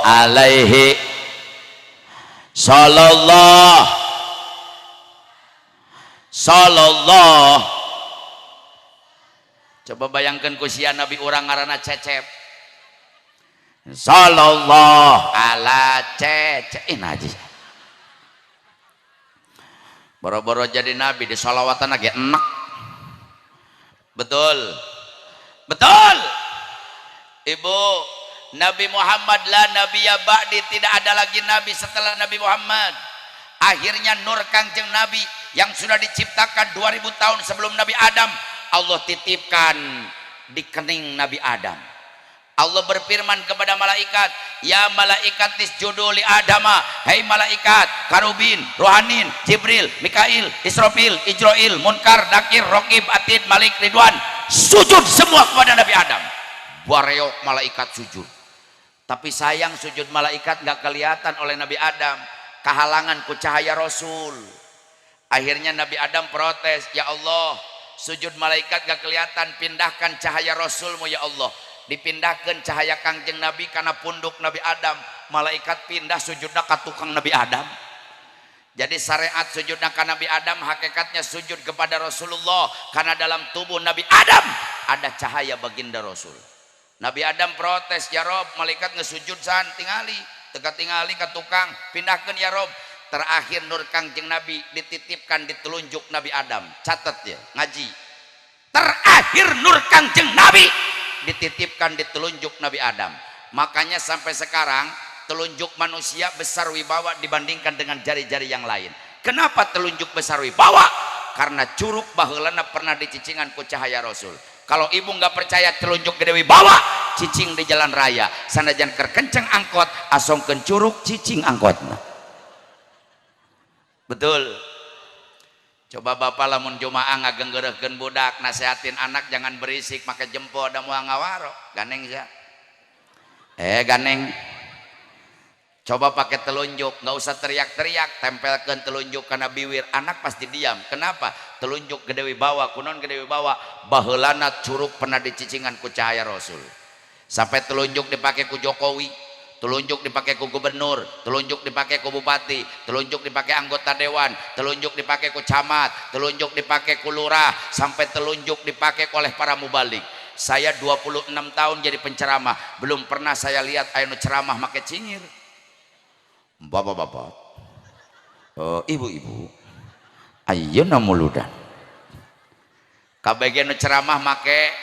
alaihi sallallahu. Coba bayangkan kusia Nabi orang ngaranna Cecep. Sallallahu ala Cecep. Najis. Boro-boro jadi Nabi di sholawatan lagi enak. Betul. Betul. Ibu, Nabi Muhammad la nabiyya ba'di, tidak ada lagi nabi setelah Nabi Muhammad. Akhirnya nur Kangjeng Nabi yang sudah diciptakan 2000 tahun sebelum Nabi Adam, Allah titipkan di kening Nabi Adam. Allah berfirman kepada malaikat, ya malaikat isjudu li Adama, hai malaikat karubin, rohanin, Jibril, Mikail, Israfil, Ijroil, Munkar, Nakir, Rokib, Atid, Malik, Ridwan, sujud semua kepada Nabi Adam. Bareok malaikat sujud. Tapi sayang sujud malaikat nggak kelihatan oleh Nabi Adam, kehalangan ku cahaya Rasul. Akhirnya Nabi Adam protes, ya Allah, sujud malaikat gak kelihatan, pindahkan cahaya Rasulmu ya Allah. Dipindahkan cahaya Kangjeng Nabi karena punduk Nabi Adam, malaikat pindah sujudnya ke tukang Nabi Adam. Jadi syariat sujudnya ke Nabi Adam hakikatnya sujud kepada Rasulullah, karena dalam tubuh Nabi Adam ada cahaya baginda Rasul. Nabi Adam protes, ya Rob, malaikat ngesujud san tingali, teka tingali ke tukang, pindahkan ya Rob. Terakhir nur Kangjeng Nabi dititipkan di telunjuk Nabi Adam. Catat ya, ngaji. Terakhir nur Kangjeng Nabi dititipkan di telunjuk Nabi Adam. Makanya sampai sekarang telunjuk manusia besar wibawa dibandingkan dengan jari-jari yang lain. Kenapa telunjuk besar wibawa? Karena curug baheulana pernah dicicingan ku cahaya Rasul. Kalau ibu nggak percaya telunjuk gede wibawa, cicing di jalan raya. Sanajan keur kenceng angkot, asongkeun curug cicing angkotna. Betul. Coba bapak lamun jumaah ngagenggereuhkeun budak, nasehatin anak jangan berisik, make jempo da moal ngawaro. Ganeng sia. Ganeng. Coba pakai telunjuk, nggak usah teriak-teriak, tempelkan telunjuk karena biwir, anak pasti diam. Kenapa? Telunjuk gede wibawa, kunon gede wibawa, baheulana curug pernah dicicingan ku cahaya Rasul. Sampai telunjuk dipakai ku Jokowi, telunjuk dipakai ku gubernur, telunjuk dipakai ku bupati, telunjuk dipakai anggota dewan, telunjuk dipakai ku camat, telunjuk dipakai ku lurah, sampai telunjuk dipakai oleh para mubalik. Saya 26 tahun jadi penceramah, belum pernah saya lihat anu ceramah make cingir. Bapak-bapak, ibu-ibu, ayeuna muludan. Kabagian nu ceramah make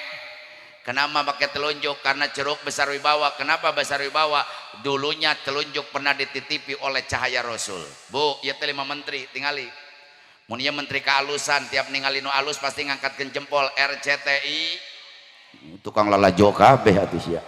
kenapa pakai telunjuk? Karena ceruk besar wibawa. Kenapa besar wibawa? Dulunya telunjuk pernah dititipi oleh cahaya Rasul. Bu, ya 5 menteri tingali. Mun ieu menteri kealusan tiap ningali nu alus pasti ngangkatkeun jempol. RCTI tukang lalajo kabeh atuh sia.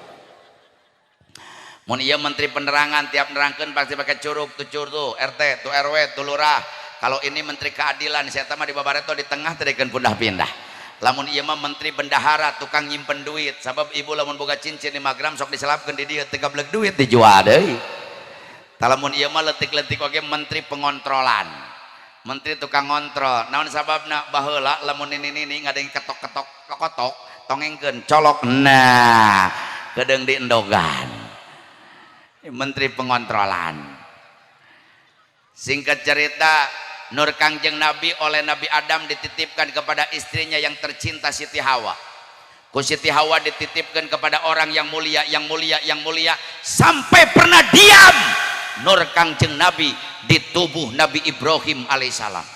Mun ieu menteri penerangan tiap nerangkeun pasti pakai curug tuh tuh RT tuh RW tuh lurah. Kalau ini menteri keadilan saya mah di babareto di tengah teh dikeun pindah-pindah. Lamun ieu mah menteri bendahara tukang nyimpen duit. Sabab ibu lamun boga cincin 5 gram sok diselapkeun di dieu teu gableg duit dijual deui. Lamun ieu mah leutik-leutik oge menteri pengontrolan. Menteri tukang ngontrol. Naon sababna? Baheula lamun ini ngadeng ketok-ketok kotok tongengkeun colok. Nah, kedeung diendogan. Menteri pengontrolan. Singkat cerita, Nur Kangjeng Nabi oleh Nabi Adam dititipkan kepada istrinya yang tercinta Siti Hawa. Ku Siti Hawa dititipkan kepada orang yang mulia, yang mulia, yang mulia, sampai pernah diam Nur Kangjeng Nabi di tubuh Nabi Ibrahim alaihissalam.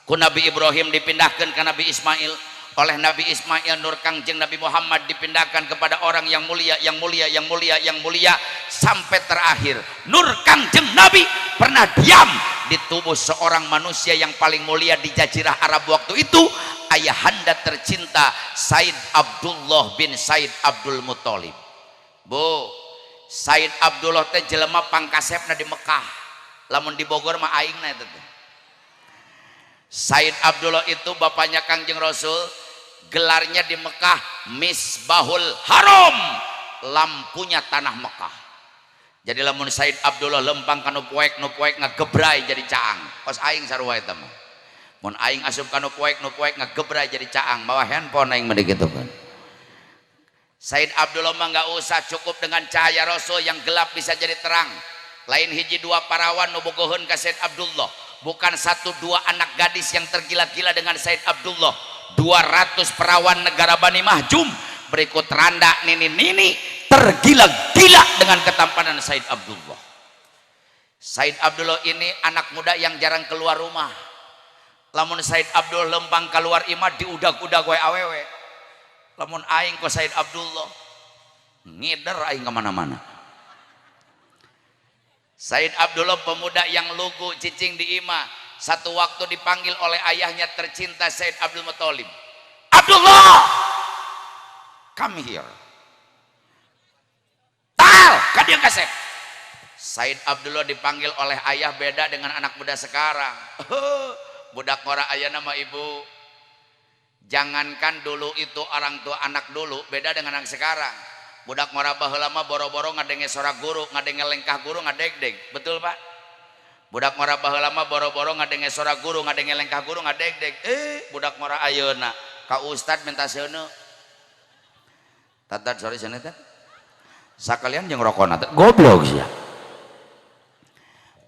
Ku Nabi Ibrahim dipindahkan ke Nabi Ismail, oleh Nabi Ismail Nur Kangjeng Nabi Muhammad dipindahkan kepada orang yang mulia, yang mulia, yang mulia, yang mulia, sampai terakhir Nur Kangjeng Nabi pernah diam di tubuh seorang manusia yang paling mulia di jazirah Arab waktu itu, ayahanda tercinta Said Abdullah bin Said Abdul Muthalib. Bu, Said Abdullah teh jelema pangkasepna di Mekah, lamun di Bogor mah aingna eta teh. Said Abdullah itu bapaknya Kangjeng Rasul, gelarnya di Mekah Misbahul Haram, lampunya tanah Mekah. Jadi lamun Said Abdullah lempang kanu poek ngagebrai jadi caang. Kos aing sarua eta mah. Mun aing asup kanu poek ngagebrai jadi caang, bawa handphone aing mah digitukeun. Said Abdullah mah enggak usah, cukup dengan cahaya Rasul yang gelap bisa jadi terang. Lain hiji 2 parawan nu bogoheun ka Said Abdullah. Bukan 1-2 anak gadis yang tergila-gila dengan Said Abdullah. 200 perawan negara Bani Mahjum berikut randa nini tergila-gila dengan ketampanan Said Abdullah. Said Abdullah ini anak muda yang jarang keluar rumah. Lamun Said Abdullah lempang keluar imah diudag-udag we awewe. Lamun aing ko Said Abdullah ngider aing kemana-mana. Said Abdullah pemuda yang lugu cicing di imah, satu waktu dipanggil oleh ayahnya tercinta Said Abdul Muthalib. Abdullah, come here. Kadia kasep. Said Abdullah dipanggil oleh ayah beda dengan anak muda sekarang. Budak ngora ayah nama ibu. Jangankan dulu itu orang tua anak dulu beda dengan anak sekarang. Budak ngora baheula mah boro-boro ngadenge suara guru, ngadenge lengkah guru ngadeg-deg. Betul Pak? Budak ngora baheula mah boro-boro ngadenge suara guru, ngadenge lengkah guru ngadeg-deg. Budak ngora ayeuna ka ustad minta seuneu. Tatat sorry sana teh. Sakalian jeung rokona teh goblok sia.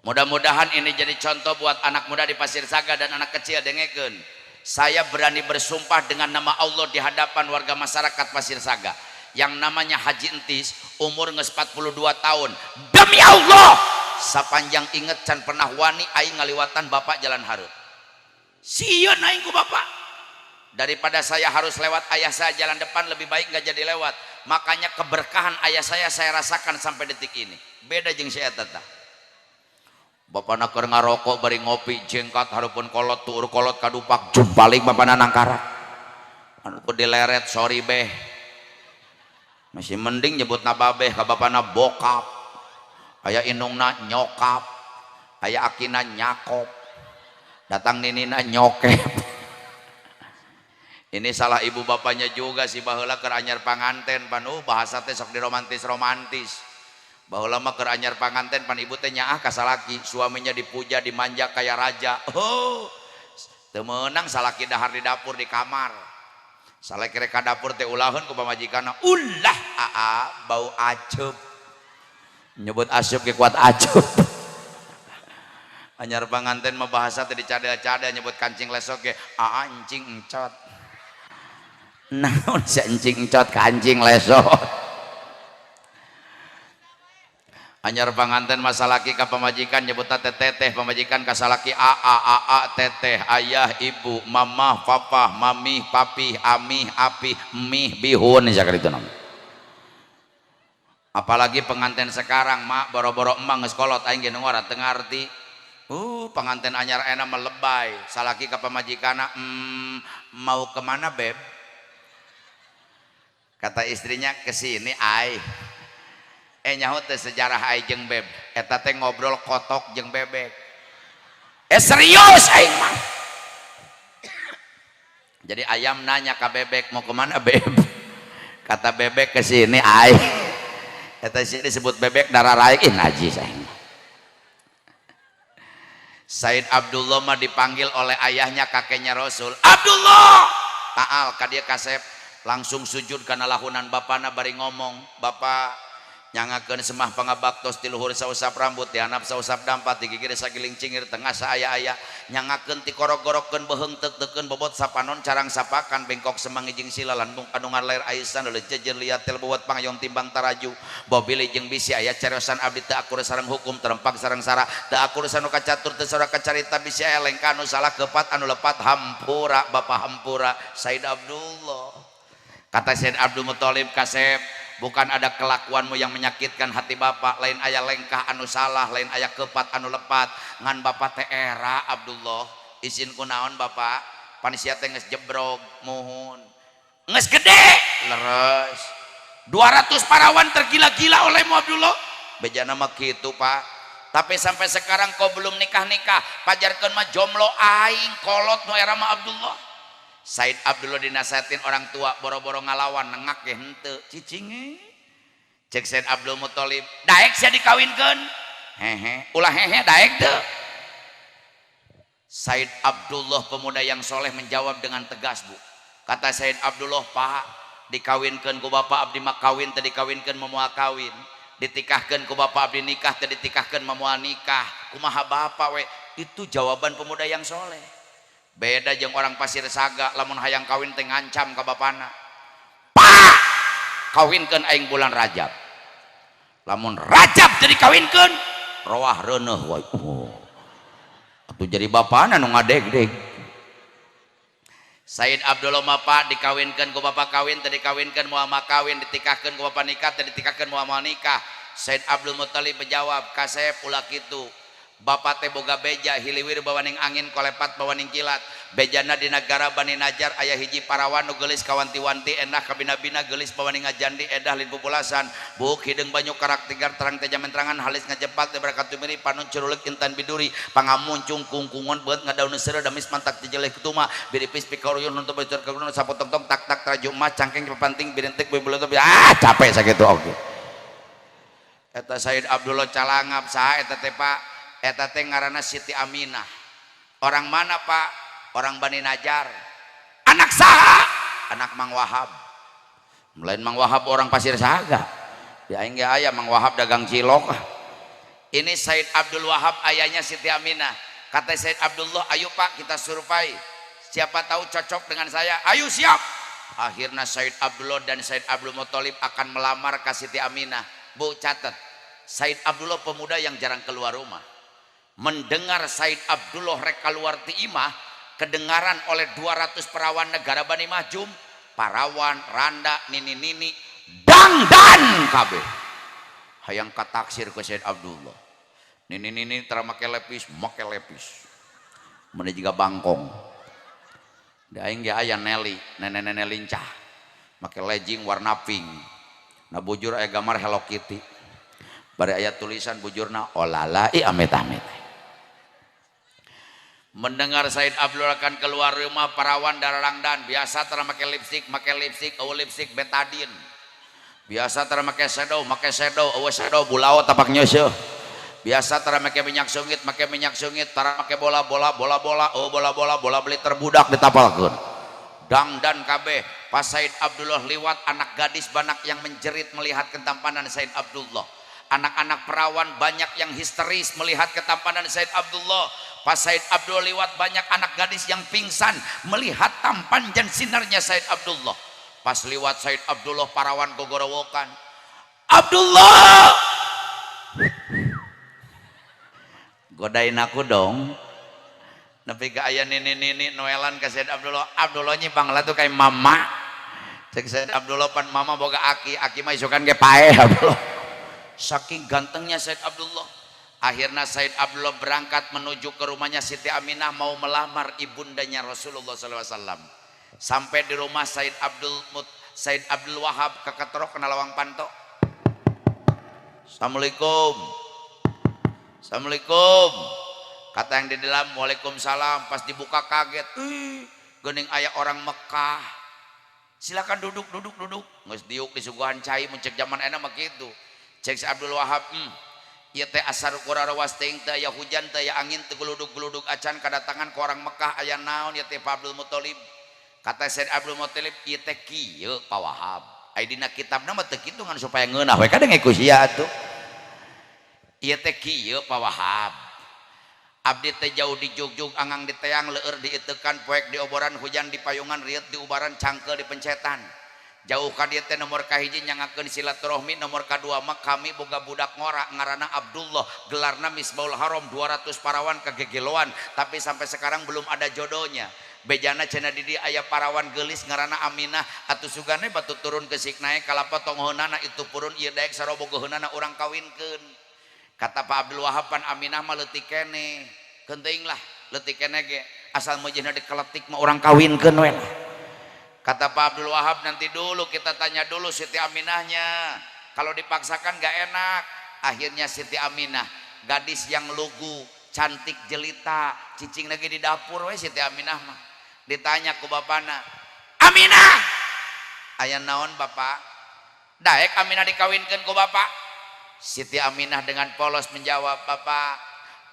Mudah-mudahan ini jadi contoh buat anak muda di Pasir Saga dan anak kecil dengekeun. Saya berani bersumpah dengan nama Allah di hadapan warga masyarakat Pasir Saga yang namanya Haji Entis, umur geus 42 tahun. Demi Allah, sapanjang inget can pernah wani aing ngaliwatan bapak jalan hareup. Sieun aing ku bapak. Daripada saya harus lewat ayah saya jalan depan, lebih baik nggak jadi lewat. Makanya keberkahan ayah saya rasakan sampai detik ini. Beda jeung saya tata. Bapana keur ngarokok bari ngopi jengkat hareupeun kolot tuur kolot kadupak jumpaling bapana nangkara. Anu dileret sorry beh. Masih mending nyebutna babeh ka bapana bokap. Aya indungna nyokap. Aya akina nyakop. Datang ninina nyokep. Ini salah ibu bapaknya juga si baheula keur anyar panganten pan bahasa teh sok diromantis-romantis. Baheula mah keur anyar panganten pan ibu teh nyaah ka salaki, suaminya dipuja dimanja kayak raja. Oh, teu meunang salaki dahar di dapur di kamar. Salaki rek ka dapur teh ulaheun ku pamajikanna, "Ulah aa bau aceup." Nyebut aceup ge kuat aceup. Anyar panganten mah bahasa teh dicada-cada nyebut kancing lesok ge, "Aa encing encot." Naon si encing encot ka anjing lesot. Anyar panganten masa laki ka pamajikan nyebutna teteh, pamajikan ka salaki aa teteh, ayah ibu, mama papa, mami papi, ami api, mih bihun sakali itu nama. Apalagi pengantin sekarang mak boro-boro emang geus kolot aing ge nu ngora teu ngarti. Pengantin anyar enak melebay salaki ka pamajikana, mau kemana beb? Kata istrinya kesini ai. Nyaho teh sejarah ai jeung beb eta teh ngobrol kotok jeung bebek. Serius aing mah. Jadi ayam nanya ke bebek mau kemana beb? Kata bebek kesini ai. Eta sini disebut bebek darah raik najis aing. Said Abdullah mah dipanggil oleh ayahnya kakeknya Rasul. Abdullah, taal ka dia kasep langsung sujud kana lahunan bapana bari ngomong, bapak nyangakeun semah pangabaktos ti luhur sausap rambut ti handap sausap dampat di gigir sagiling cingir tengah saaya-aya nyangakeun ti korok-korokkeun beheung teuk-teukeun bobot sapanon carang sapakan bengkok semang jeung sila landung kandungan lair aisan leuh jejer liatel bobot pangayong timbang taraju bobili jeung bisi aya cariosan abdi teu akur sareng hukum terempak sareng sara teu akur sanu kacatur teu sora kacarita bisi aya lengka anu salah kepat anu lepat hampura bapak hampura Said Abdullah. Kata Said Abdul Muthalib kasep, bukan ada kelakuanmu yang menyakitkan hati bapak, lain aya lengkah anu salah, lain aya kepat anu lepat. Ngan bapak teh era Abdullah, izin kunaon bapak? Panitia teh geus jebrog, muhun. Geus gede, leres. 200 parawan tergila-gila olehmu Abdullah. Bejana mah kitu, Pak. Tapi sampai sekarang kau belum nikah-nikah, pajarkeun mah jomblo aing kolot nu era mah Abdullah. Said Abdullah dinasehatin orang tua boro-boro ngalawan nengak ge henteu cicing. Cek Said Abdul Muthalib, daek sia dikawinkeun. Hehe, ulah hehe daek teu. Said Abdullah pemuda yang soleh menjawab dengan tegas, Bu. Kata Said Abdullah, Pak, dikawinkeun ku bapak abdi mah kawin teu dikawinkeun moal kawin. Ditikahkeun ku bapak abdi nikah teu ditikahkeun moal nikah. Kumaha bapak we? Itu jawaban pemuda yang soleh. Beda jeung orang Pasir Saga lamun hayang kawin teh ngancam ka bapana. Pak, kawinkeun aing bulan Rajab. Lamun Rajab teu dikawinkeun, roah reuneuh wae. Atuh jadi bapana nu ngadeg-deg. Said Abdullah mah Pak dikawinkeun ku bapak kawin teu dikawinkeun moal kawin, ditikahkeun ku bapak nikah teu ditikahkeun moal nikah. Said Abdul Muthalib menjawab, kasep ulah kitu. Bapak teh boga beja hiliwir bawaning angin kolepat bawaning kilat bejana di negara Bani Najjar aya hiji parawan nu geulis kawanti-wanti endah kabina-bina geulis bawaning ngajandi edah lin pupulasan buuk hideung banyu karak tigar terang teh jamen terangan halis ngajepak teh berkat tumiri panun curuleuk intan biduri pangamuncung kungkungon beut ngadaun seureud damis mantak dijeleh ketuma biripis pikaruyun nuntut bocor kagunun sapotong-tong tak-tak traju emas cangkeng pepanting birentek beuleut capek sakitu oge. Eta Said Abdullah calangap saha eta teh Pak? Eta teh ngaranna Siti Aminah. Orang mana Pak? Orang Bani Najjar. Anak saha? Anak Mang Wahab. Lain Mang Wahab orang Pasir Saga. Ya aing ge aya Mang Wahab dagang cilok. Ini Said Abdul Wahab ayahnya Siti Aminah. Kata Said Abdullah, ayo Pak kita survei. Siapa tahu cocok dengan saya. Ayo siap. Akhirnya Said Abdullah dan Said Abdul Muthalib akan melamar ke Siti Aminah. Bu catat. Said Abdullah pemuda yang jarang keluar rumah. Mendengar Said Abdullah rek keluar ti imah kedengaran oleh 200 perawan negara Bani Mahjum, parawan, randa, nini-nini, dangdan kabeh. Hayang kataksir ke Said Abdullah. Nini-nini tara make lepis, Mana juga bangkong. Da aing ge aya Nelly, nenek-nenek lincah. Make legging warna pink. Na bujur aya gambar Hello Kitty. Bari aya tulisan bujurna olala amit-amit. Mendengar Said Abdullah akan keluar rumah parawan dararangdan biasa tara make lipstik lipstik betadine biasa tara make shadow bulao tapak nyeuseum biasa tara make minyak sungit tara make bola beli terbudak ditapalkeun dangdan kabeh pas Said Abdullah liwat anak gadis banak yang menjerit melihat ketampanan Said Abdullah. Anak-anak perawan banyak yang histeris melihat ketampanan Said Abdullah. Pas Said Abdullah lewat banyak anak gadis yang pingsan melihat tampan dan sinarnya Said Abdullah. Pas lewat Said Abdullah parawan gogorowokan. Abdullah, godain aku dong. Nepi ka aya nini noelan ka Said Abdullah. Abdullah nyi bangla tuh kayak mama. Cek Said Abdullah pan mama boga aki mah isukan ge pae Abdullah. Saking gantengnya Said Abdullah. Akhirnya Said Abdullah berangkat menuju ke rumahnya Siti Aminah mau melamar ibundanya Rasulullah SAW. Sampai di rumah Said Abdul Wahab keketrok kena lawang panto. Assalamualaikum. Assalamualaikum. Kata yang di dalam, waalaikumsalam. Pas dibuka kaget, geuning aya orang Mekah. Silakan duduk. Geus diuk disuguhan cai mun cek zaman enak mah kitu. Cek si Abdul Wahab, ieu teh asar kurarawas teuing teh aya hujan teh aya angin teh gludug-gludug acan kadatangan ku orang Mekah aya naon ieu teh Pak Abdul Muthalib. Kata Said Abdul Muthalib, ieu teh kieu Pak Wahab. Aya dina kitabna mah teu kitu ngan supaya ngeunah we kadang ku sia atuh. Ieu teh kieu Pak Wahab. Abdi teh jauh di jugjug angang di teang leueur dieutekan poek di oboran hujan di payungan riet di ubaran cangkel di pencetan. Jauh ka dieu teh nomor kahiji nyangakeun silaturahmi, nomor kadua mah kami boga budak ngora ngaranna Abdullah, gelarna Misbahul Haram 200 parawan kegegeloan tapi sampai sekarang belum ada jodohnya. Bejana cenah di dieu aya parawan geulis ngaranna Aminah atuh sugane batu turun ke siknae kalapa tonghounana itu purun ieu daek sarobogoheunana urang kawinkeun. Kata Pak Abdul Wahab pan Aminah mah leutik keneh. Geuting lah leutik keneh ge asal meujeunna dikeletik mah urang kawinkeun we. Kata Pak Abdul Wahab nanti dulu kita tanya dulu Siti Aminahnya. Kalau dipaksakan gak enak. Akhirnya Siti Aminah gadis yang lugu, cantik jelita, cicing lagi di dapur we Siti Aminah mah. Ditanya ku bapana, "Aminah, aya naon Bapak?" "Daek Aminah dikawinkeun ku Bapak." Siti Aminah dengan polos menjawab, "Bapak,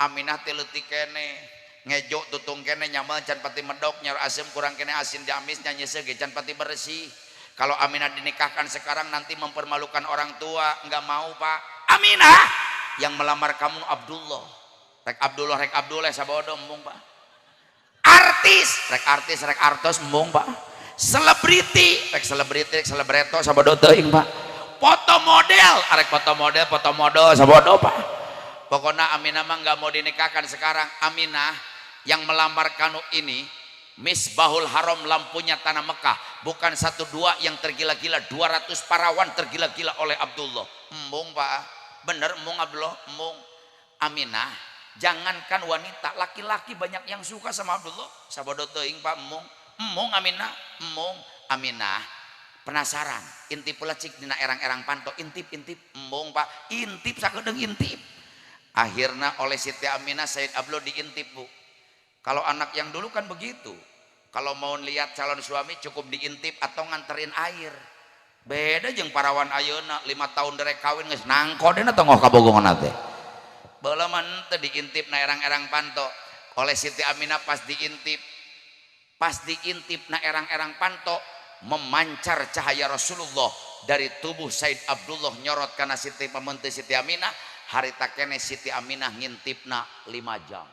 Aminah teh leutik keneh, ngejo tutung keneh nyamal can pati medok, nyaur asem kurang keneh asin jamis nyanyi sege can pati bersih. Kalau Aminah dinikahkan sekarang nanti mempermalukan orang tua, enggak mau Pak." "Aminah, yang melamar kamu Abdullah." Rek Abdullah sabodo embung Pak. Artis rek artos embung Pak. Selebriti rek selebreto sabodo teuing Pak. Foto model sabodo Pak. Pokoknya Aminah mah nggak mau dinikahkan sekarang. Aminah yang melamar kanu ini Misbahul Haram, lampunya tanah Mekah, bukan 1-2 yang tergila-gila, 200 parawan tergila-gila oleh Abdullah. Embung Pak, bener embung Abdullah, embung. Aminah, jangankan wanita, laki-laki banyak yang suka sama Abdullah. Sabodo teuing Pak, embung Aminah, embung Aminah. Penasaran, intip pula cik dina erang-erang panto, intip embung Pak, intip sakedeung intip. Akhirnya oleh Siti Aminah Said Abdullah diintip Bu. Kalau anak yang dulu kan begitu, kalau mau lihat calon suami cukup diintip atau nganterin air. Beda jeung parawan ayeuna 5 tahun derek kawin geus nangkoden atau ngoh kabogongan teh. Baheula mah teu diintip na erang-erang panto. Oleh Siti Aminah pas diintip na erang-erang panto, memancar cahaya Rasulullah dari tubuh Said Abdullah nyorot kana Siti pementeu Siti Aminah. Harita kene Siti Aminah ngintipna 5 jam.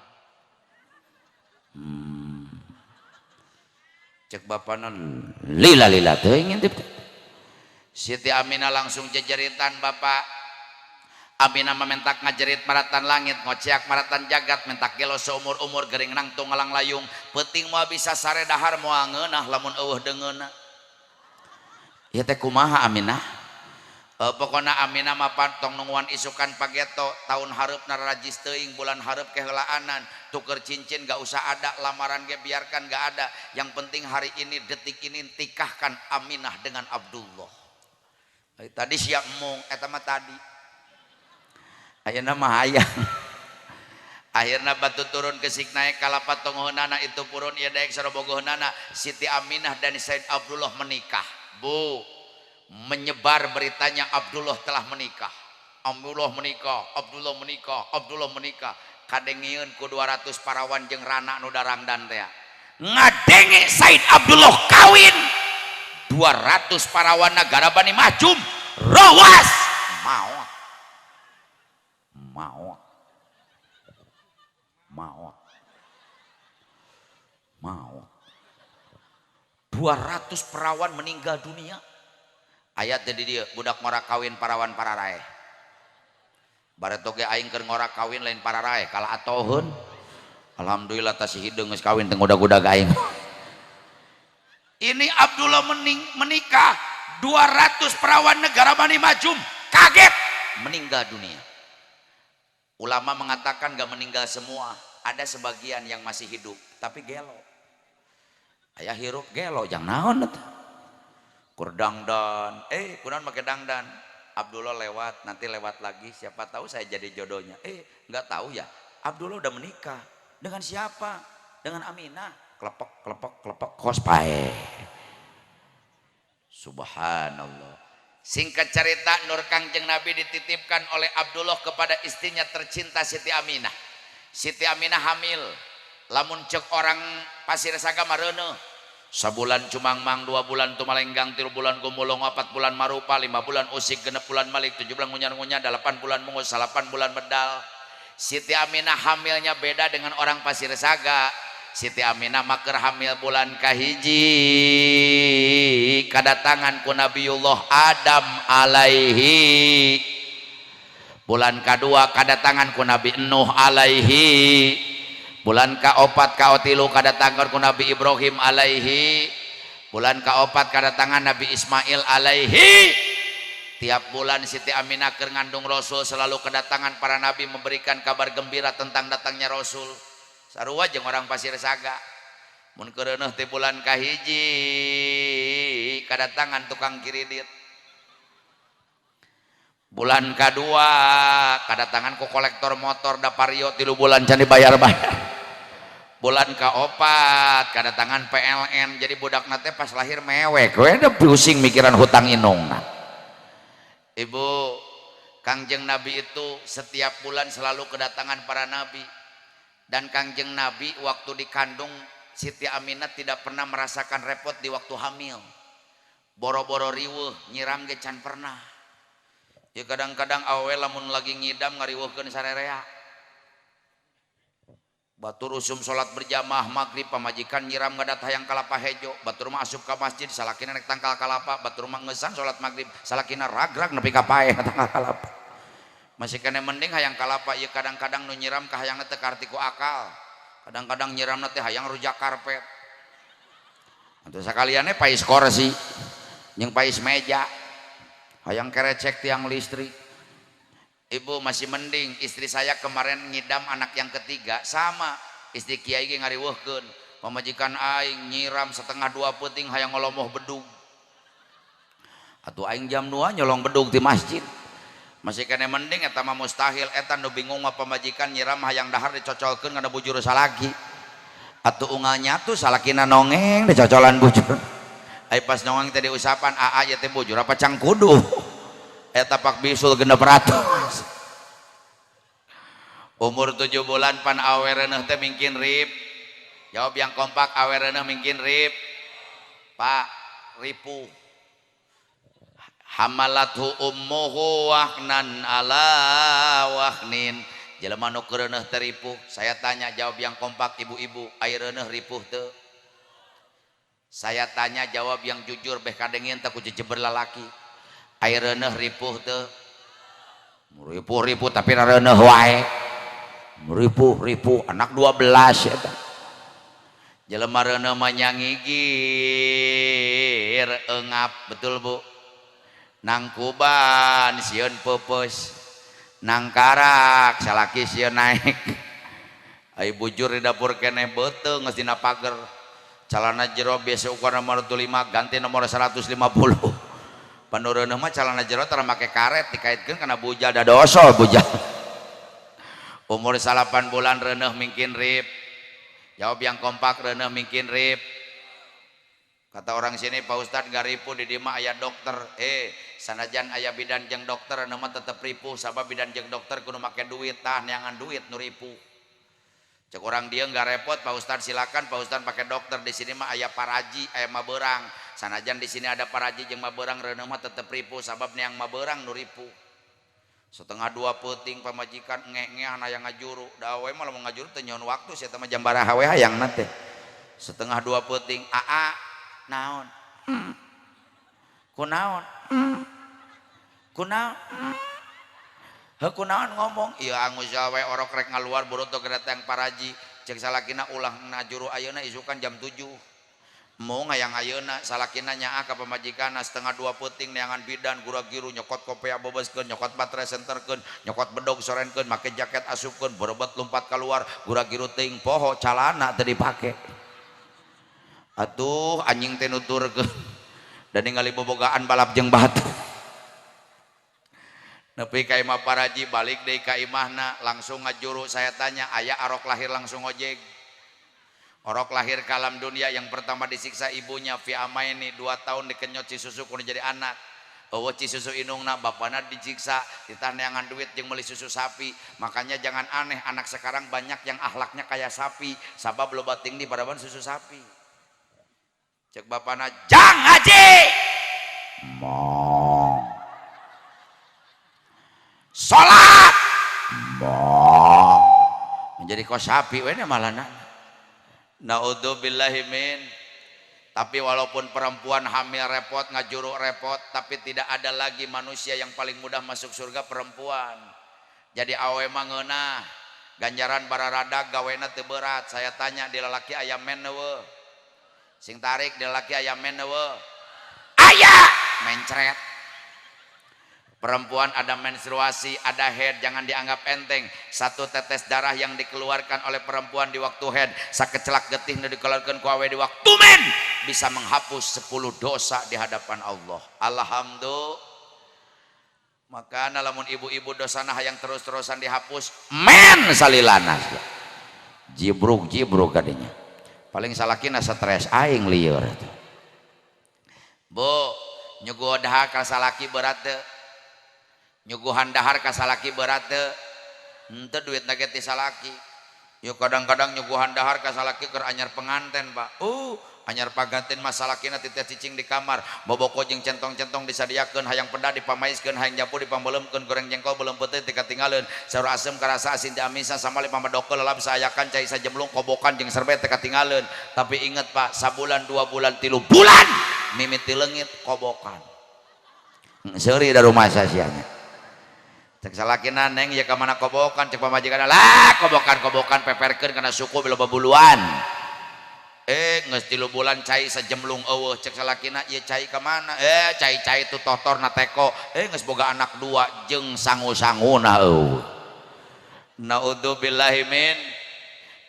Cek bapana lila teuing ngintip. Siti Aminah langsung jejeritan Bapak. Aminah mementak ngajerit maratan langit, ngoceak maratan jagat, mentak gelo seumur-umur gering nangtung ngalang layung. Peuting moal bisa sare dahar moal ngeunah lamun eueuh deungeunna. Ya teh kumaha Aminah? Pokona Aminah mah pantong nungguan isukan pageto, tahun hareupna rajis teuing, bulan hareup kehelaanan, tuker cincin gak usah ada, lamaran ge biarkan gak ada. Yang penting hari ini detik ini tikahkan Aminah dengan Abdullah. Tadi siap mung eta mah tadi. Ayeuna mah hayang. Akhirna batu turun ke siknae kalapa tonghounana itu purun ieu daek sarobogoheunana. Siti Aminah dan Said Abdullah menikah. Bu, menyebar beritanya Abdullah telah menikah. Abdullah menikah. Kadengieun ku 200 parawan jeung rana nu darangdan teh. Ngadenge Said Abdullah kawin. 200 parawan nagara Bani Majum rawas. Mau 200 perawan meninggal dunia. Ayat jadi dia budak ngora kawin parawan pararae. baretoge aing keur ngora kawin lain para rae kala atoheun alhamdulillah tas si hideung geus kawin teu ngudag-udag aing. Ini Abdullah menikah 200 perawan negara Bani Majum kaget meninggal dunia. Ulama mengatakan gak meninggal semua, ada sebagian yang masih hidup tapi gelo. Aya hirup gelo jang naon eta. Kur dangdan, kunaon make dangdan. Abdullah lewat, nanti lewat lagi, siapa tahu saya jadi jodohnya. Nggak tahu ya. Abdullah udah menikah dengan siapa? Dengan Aminah. Kelepek kospae. Subhanallah. Singkat cerita, nur Kangjeng Nabi dititipkan oleh Abdullah kepada istrinya tercinta Siti Aminah. Siti Aminah hamil. Lamun cek orang Pasir Saga mareuneuh. Sabulan cumangmang, 2 bulan tumalenggang, 3 bulan gumulong, 4 bulan marupa, 5 bulan usik, 6 bulan malik, 7 bulan ngunyar-ngunyar, 8 bulan mungus, 8 bulan medal. Siti Aminah hamilnya beda dengan orang Pasir Saga. Siti Aminah maker hamil bulan kahiji kadatangan ku Nabiullah Adam alaihi, bulan kedua kadatangan ku Nabi Nuh alaihi, bulan kaopat kaotilu kadatangan ku Nabi Ibrahim alaihi, bulan kaopat kadatangan Nabi Ismail alaihi. Tiap bulan Siti Aminah keur ngandung Rasul selalu kedatangan para nabi memberikan kabar gembira tentang datangnya Rasul. Sarua jeung orang Pasir Saga. Mun keureuneuh teh bulan kahiji kadatangan tukang kiridit. Bulan kedua kadatangan ku kolektor motor da Vario 3 bulan can dibayar-bayar. Bulan kaopat kadatangan PLN, jadi budakna teh pas lahir mewek we da pusing mikiran hutang inungna. Ibu, Kangjeng Nabi itu setiap bulan selalu kedatangan para nabi. Dan Kangjeng Nabi waktu dikandung Siti Aminah tidak pernah merasakan repot di waktu hamil. Boro-boro riweuh nyiram ge can pernah. Ya kadang-kadang awe lamun lagi ngidam ngariweuhkeun sarerea. Batur usum salat berjamaah maghrib pamajikan nyiram ngadat hayang kalapa hejo. Batur mah asup ka masjid salakina rek tangkal kalapa. Batur mah ngeusan salat maghrib salakina ragrag nepi ka paeh tangkal kalapa. Masih kena mending hayang kalapa. Ya kadang-kadang nu nyiram ka hayang teh kartiku akal. Kadang-kadang nyiram teh hayang rujak karpet. Untuk sakaliannya pais kursi yang pais meja hayang kerecek tiang listrik. Ibu masih mending, istri saya kemarin ngidam anak yang ketiga sama istri kiai ge ngariweuhkeun pamajikan aing nyiram 1/2 peuting hayang ngolomoh bedug. Atuh aing jam 2 nyolong bedug di masjid. Masih kena mending eta mah mustahil, eta nu bingung mah pamajikan nyiram hayang dahar dicocolkeun kana bujur salaki. Atuh ungalnya tuh salakina nongeng dicocolan bujur. Ai pas nongeng teh diusapan aa ya teh bujur apa cangkudu. Eta pak bisul 600. Umur 7 bulan pan awereuneuh teh mingkin rip. Jawab yang kompak, awereuneuh mingkin rip. Pak, ripuh. Hamalathu ummuhu wahnan ala wahnin. Jelema nu keureuneuh teh ripuh. Saya tanya, jawab yang kompak ibu-ibu, ayereuneuh ripuh teu? Saya tanya, jawab yang jujur beh kadengin teh ku jejeber lalaki. Ayereuneuh ripuh teu? Ripuh tapi rareuneuh wae. Ripuh anak 12 eta. Jelema reuneuh mah nyangigir eungap, betul Bu? Nang kuban sieun peupeuss, nang karak salaki sieun naik. Ai bujur di dapur keneh beuteung geus dina pager. Calana jero biasa ukuran nomor 25 ganti nomor 150. Panureuneuh mah calana jero tara make karet dikaitkeun kana bujal dadoso bujal. Umur 8 bulan reuneuh mingkin rip. Jawab yang kompak, reuneuh mingkin rip. Kata orang sini, Pak Ustadz gak ripuh di dieu mah aya dokter. Sanajan aya bidan jeung dokter anu mah tetep ripuh sabab bidan jeung dokter kudu make duit, tah neangan duit nu ripuh. Cek orang dia nggak repot, Pak Ustadz silakan Pak Ustadz pakai dokter. Di sini mah aya paraji, aya maberang. Sanajan di sini ada paraji jeung maberang reuneuh mah tetep ripuh sabab neang maberang nu ripuh. 1/2 peuting pamajikan nge-ngean aya ngajuru. Da we mah lamun ngajuru teu nyaon waktu sia teh mah jam baraha we hayangna teh. 1/2 peuting. Aa naon? Kunaon? Kunaon? heuh kunaon ngomong ieu angus we orok rek ngaluar buruto gedatang paraji cek salakina ulah najuru ayeuna isukan jam 7 mau ngayang ayeuna salakina nyaa ka pamajikanna setengah 2 peuting neangan bidan gura-giru nyokot kopea boboskeun nyokot baterai senterkeun nyokot bedog sorenkeun make jaket asupkeun berebet lompat keluar gura-giru teuing poho calana teu dipake atuh anjing teh nuturkeun dan ningali bobogaan balap jeung batu nepi ka imah paraji balik deui ka imahna langsung ngajuru saya tanya aya arok lahir langsung ojeg orok lahir ke alam dunia yang pertama disiksa ibunya fi amaini 2 tahun dikenyot cisusu kudu jadi anak eueuh cisusu indungna bapana disiksa ditaneangan duit jeung meuli susu sapi makanya jangan aneh anak sekarang banyak yang akhlaknya kayak sapi sabab loba tinggi baraban susu sapi cek bapana jang haji mong salat mong menjadi kos sapi we malana naudzubillahi min tapi walaupun perempuan hamil repot ngajuruk repot tapi tidak ada lagi manusia yang paling mudah masuk surga perempuan jadi awe mah ngeunah ganjaran bararada gawena teu berat saya tanya di lalaki aya men eueuh sing tarik di lalaki aya men eueuh aya mencret perempuan ada menstruasi, ada head, jangan dianggap enteng. 1 tetes darah yang dikeluarkan oleh perempuan di waktu head, sakecelak getih nu dikeluarkan ku awe di waktu men, bisa menghapus 10 dosa di hadapan Allah. Alhamdulillah. Maka lamun ibu-ibu dosana yang terus-terusan dihapus, men salilana. Jibruk kadinya. Paling salakina stres aing lieur. Bu, nyuguh dahar ka salaki berat teu? Nyuguhan dahar ka salaki berat teu henteu duit na ge ti salaki yuk kadang-kadang nyuguhan dahar ka salaki keur anyar penganten Pak anyar paganten mah salakina ti teh cicing di kamar boboko jeung centong-centong disadiakeun hayang peda dipamaiskeun hayang japu dipambeuleumkeun goreng jengkol beuleum peuteut ti katinggaleuan saur asem karasa asin di amisa samali pamadokel lalap saayakan cai sajemlung kobokan jeung serbet teh katinggaleuan tapi inget Pak sabulan 2 bulan 3 bulan mimiti leungit kobokan seuri da rumah sasianya cek salakina neng ya kemana kobokan cek pamajikan lah kobokan peperkeun karena suku loba buluan geus 3 bulan cai sajemlung eueuh cek salakina ieu cai ka mana cai tu totorna teko geus boga anak 2 jeung sangu-sanguna eueuh naudzubillahi min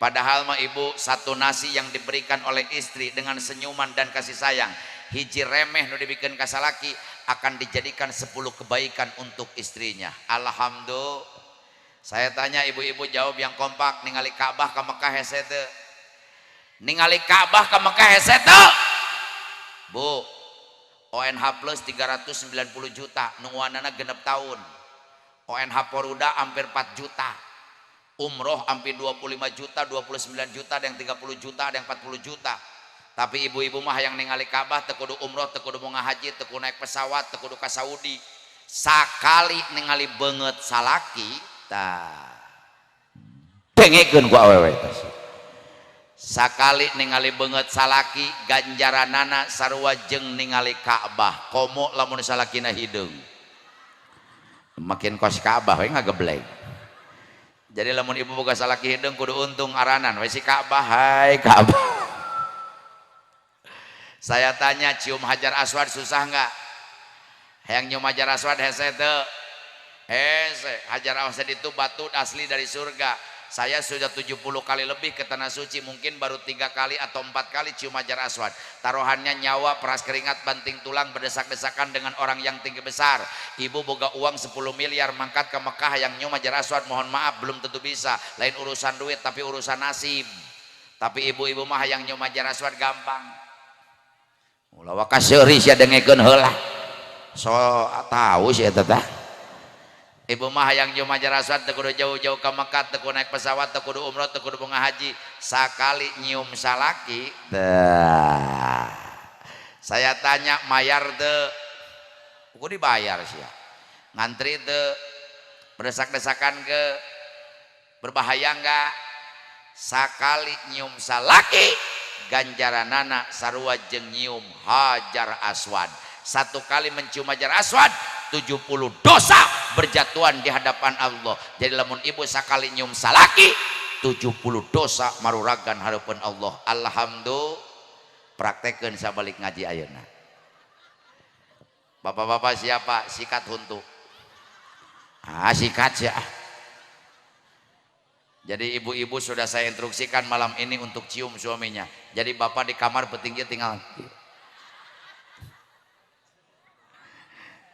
padahal mah ibu satu nasi yang diberikan oleh istri dengan senyuman dan kasih sayang hiji remeh nu dibikeun ka salaki akan dijadikan 10 kebaikan untuk istrinya. Alhamdulillah. Saya tanya ibu-ibu jawab yang kompak ningali Ka'bah ka Mekah hese teu? Ningali Ka'bah ka Mekah hese teu? Bu, ONH plus 390 juta nungguanana genep tahun. ONH Poruda hampir 4 juta. Umroh hampir 25 juta, 29 juta, ada yang 30 juta, ada yang 40 juta. Tapi ibu-ibu mah yang ningali Ka'bah teu kudu umroh, teu kudu mau ngahaji, teu kudu naik pesawat, teu kudu ka Saudi. Sakali ningali beungeut salaki tah dengekeun ku awewe teh. Sakali ningali beungeut salaki ganjaranana sarua jeung ningali Ka'bah. Komo lamun salakina hideung. Makin kos Ka'bah we ngageblek. Jadi lamun ibu boga salaki hideung kudu untung aranan we si Ka'bah, hai Ka'bah. Saya tanya cium hajar aswad susah enggak? Hayang nyium hajar aswad hese teu? Hese, hajar aswad itu batu asli dari surga. Saya sudah 70 kali lebih ke tanah suci, mungkin baru 3 kali atau 4 kali cium hajar aswad. Taruhannya nyawa, peras keringat, banting tulang, berdesak-desakan dengan orang yang tinggi besar. Ibu boga uang 10 miliar mangkat ke Mekah yang nyium hajar aswad, mohon maaf belum tentu bisa. Lain urusan duit tapi urusan nasib. Tapi ibu-ibu mah yang nyium hajar aswad gampang. Ulah waka seuri sia dengekeun heula. So tahu sia eta teh. Ibu mah hayang nyium hajar aswad teu kudu jauh-jauh ka Mekah, teu kudu naik pesawat, teu kudu umroh, teu kudu bunga haji. Sakali nyium salaki teh. Saya tanya mayar teu? Kudu dibayar sia. Ngantri teu? Berdesak-desakan ke? Berbahaya enggak? Sakali nyium salaki ganjaranana sarua jeung nyium hajar aswad. 1 kali mencium hajar aswad 70 dosa berjatuhan di hadapan Allah. Jadi lamun ibu sakali nyium salaki 70 dosa maruragan harapan Allah. Alhamdulillah, praktekkan sabalik ngaji ayeuna. Bapak-bapak siapa sikat huntu? Sikat ya. Jadi ibu-ibu sudah saya instruksikan malam ini untuk cium suaminya. Jadi bapak di kamar petinggi tinggal.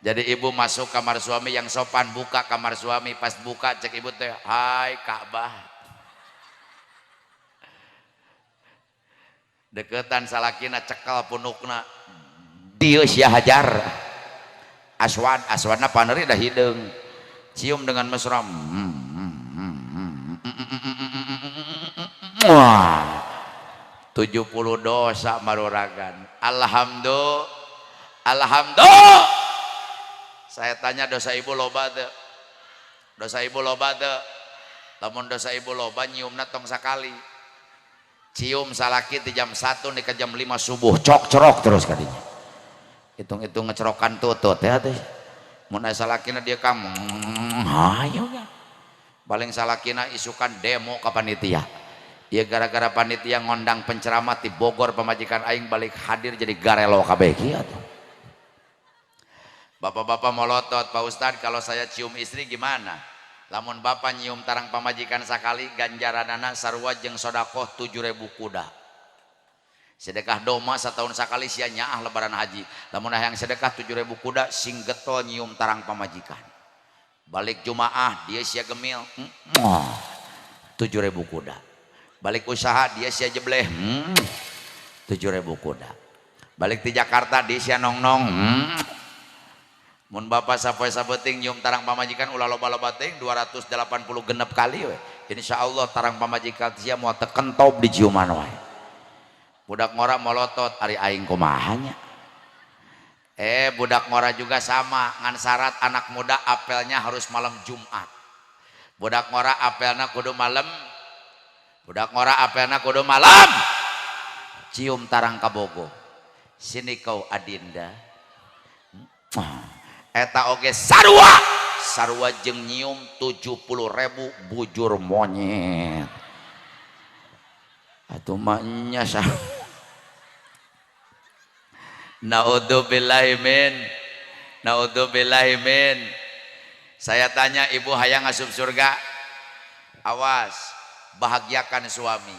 Jadi ibu masuk kamar suami yang sopan, buka kamar suami, pas buka cek ibu teh, hai Ka'bah. Deketan salakina cekal punukna, dia sia hajar. Aswana paneri dah hidung, cium dengan mesra. Wah, 70 dosa maruragan. Alhamdulillah. Saya tanya dosa ibu loba teu? Dosa ibu loba teu? Lamun dosa ibu loba nyiumna tong sakali. Cium salaki di jam 1 nih ke jam 5 subuh, cok-cerok terus kadinya. Hitung-hitung ngecerokan tutut ya teh. Mun aya salakina dia kamu. Hayo ya. Paling salakina isukan demo ka panitia. Ya gara-gara panitia ngondang penceramah di Bogor pemajikan aing balik hadir jadi garelo kabeh kieu atuh. Bapak-bapak molotot, Pak Ustadz kalau saya cium istri gimana? Lamun bapak nyium tarang pamajikan sakali ganjaranana sarua jeung sodakoh 7.000 kuda. Sedekah doma setahun sakali sia nyaah lebaran haji. Lamun hayang sedekah 7.000 kuda sing getol nyium tarang pamajikan. Balik Jumaah dia sia gemil 7.000 kuda. Balik usaha dia sia jebleh 7.000 kuda. Balik di Jakarta dia sia nong-nong mun bapak sapoe sabeting nyium tarang pamajikan ulah loba-loba teuing 280 genep kali we. Insyaallah tarang pamajikan sia moal teu kentob di ciuman wae. Budak ngora molotot ari aing kumaha nya. Budak ngora juga sama ngan syarat anak muda apelnya harus malam Jumat. Budak ngora apelna kudu malam. Budak ngora apelna kudu malam. Cium tarang kabogo. Sini kau Adinda. Eta oge sarua jeung nyium 70.000 bujur monyet. Atuh mah nya sah. Naudzubillahi min. Saya tanya ibu hayang asup surga? Awas, bahagiakan suami.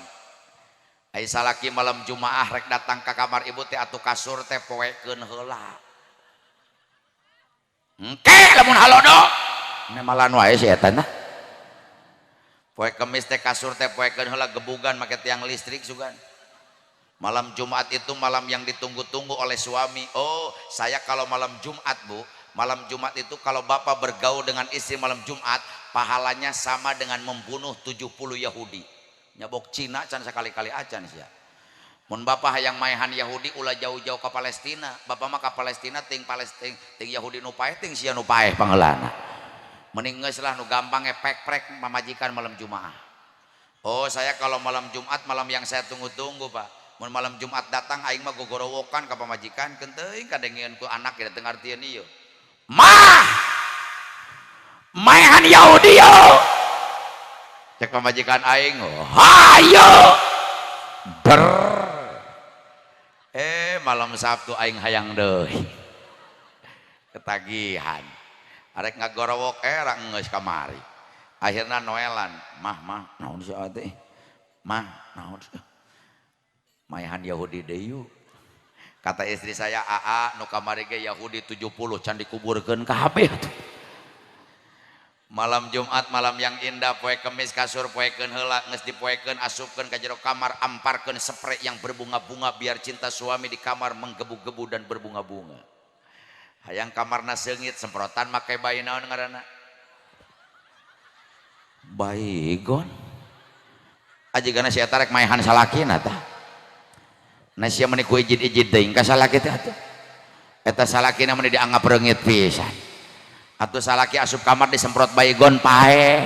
Ai salaki malam Jumaah rek datang ke kamar ibu teh atuh kasur teh poekeun heula. Engke lamun halodo nemalan wae si eta nah. Poe Kemis teh kasur teh poekeun heula gebugan make tiang listrik sugan. Malam Jumat itu malam yang ditunggu-tunggu oleh suami. Oh, saya kalau malam Jumat, Bu, malam Jumat itu kalau bapak bergaul dengan istri malam Jumat, pahalanya sama dengan membunuh 70 Yahudi. Nyabok Cina can sekali-kali acan sia. Mun bapak hayang maehan Yahudi ulah jauh-jauh ke Palestina. Bapak mah ke Palestina ting Yahudi nu paeh ting sia nu paeh pangeulana. Mending geus lah nu gampang epek-prek mamajikan malam Jumaah. Oh, saya kalau malam Jumat malam yang saya tunggu-tunggu, Pak. Mun malam Jumat datang aing mah gogorowokan ka pamajikan keun teuing kadengieun ku anak ya teu ngartieun ieu. Maehan Yahudi yo. Cek pamajikan aing, hayo. Malam Sabtu aing hayang deui. Ketagihan. Arek ngagorowok ra geus kamari. Akhirna noelan, mah naon sia teh? Mah naon sia? Maehan Yahudi deui yuk. Kata istri saya, "Aa nu kamari ge Yahudi 70 can dikuburkeun kabeh." Malam Jumat malam yang indah, poe Kemis kasur poekeun heula geus dipoekeun asupkeun ka jero kamar, amparkeun spray yang berbunga-bunga biar cinta suami di kamar menggebu-gebu dan berbunga-bunga. Hayang kamarna seungit semprotan make bayi naon ngaranna? Baygon. Ajigana si eta rek maehan salakina tah. Na sia meuni ku ijid-ijid teuing ka salaki teh atuh. Eta salakina meuni dianggap reungit pisan. Atuh salaki asup kamar disemprot baygon pae.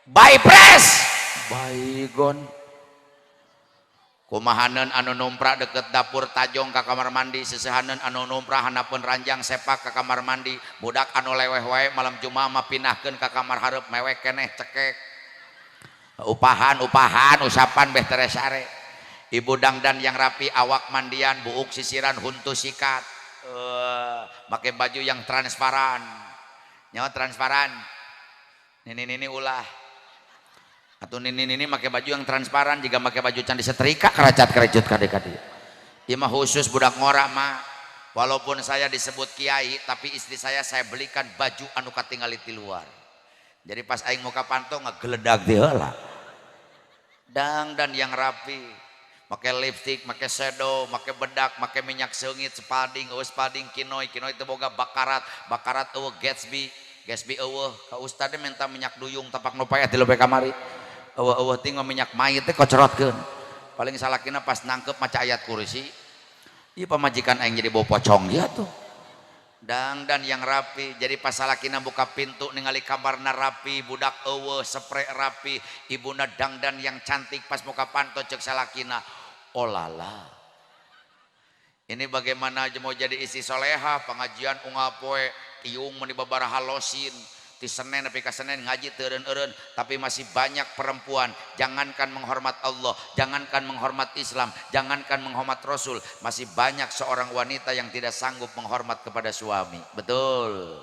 Bayi pres. Baygon. kumahaneun anu numpra deket dapur tajong ka kamar mandi, seusehaneun anu numpra hanapeun ranjang sepak ka kamar mandi, budak anu leweh wae malam Jumaah mah pinahkeun ka kamar hareup mewek keneh cekek. Upahan usapan beh teresare. Ibu dangdan yang rapi, awak mandian, buuk sisiran, huntu sikat, pakai baju yang transparan, nyawa transparan, nini ulah, atau nini pakai baju yang transparan, jika pakai baju can disetrika keracat kerecut kade-kade. Ima khusus budak ngorak mah, walaupun saya disebut kiai, tapi istri saya belikan baju anu katingali di luar. Jadi pas aing muka pantau ngegeledag dia lah. Dangdan yang rapi, pakai lipstick, pakai shadow, pakai bedak, pakai minyak seungit, spading, spading, kinoi itu boga bakarat eueuh Gatsby eueuh ka ustadnya minta minyak duyung tapak nu payah di leuwih kamari. Eueuh ting minyak mayit teh kocorotkeun. Paling salakina pas nangkep maca ayat kursi. Ieu pamajikan aing jadi bau pocong dia tuh. Dangdan yang rapi, jadi pas salakina buka pintu ningali kamarna rapi, budak eueuh spray rapi, ibuna dangdan yang cantik pas muka pantau cek salakina. Oh lala, ini bagaimana aja mau jadi istri soleha, pengajian unggal poe tiung meni babaraha losin ti Senin tapi ka Senin ngaji teureun-eureun, tapi masih banyak perempuan jangankan menghormat Allah, jangankan menghormat Islam, jangankan menghormat Rasul, masih banyak seorang wanita yang tidak sanggup menghormat kepada suami. Betul.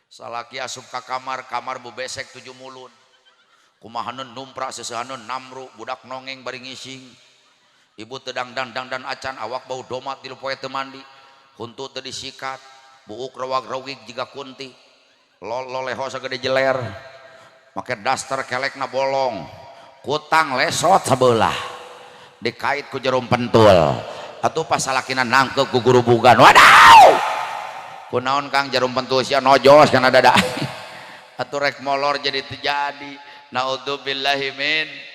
Salaki asup ka kamar bu besek 7 mulun, kumahaneun numpra seusehaneun namru, budak nongeng bari ngising. Ibu teu dangdan acan, awak bau domat tilu poe teu mandi, huntu teu disikat, buuk rewag-rewig jiga kunti, loleho sagede jeler, make daster kelekna bolong, kutang lesot sabelah, dikait ku jarum pentul, atuh pas salakina nangkep ku guru bugan, wadaw, kunaon kang jarum pentul sia nojos kana dada, atuh rek molor jadi terjadi, naudzubillahi min.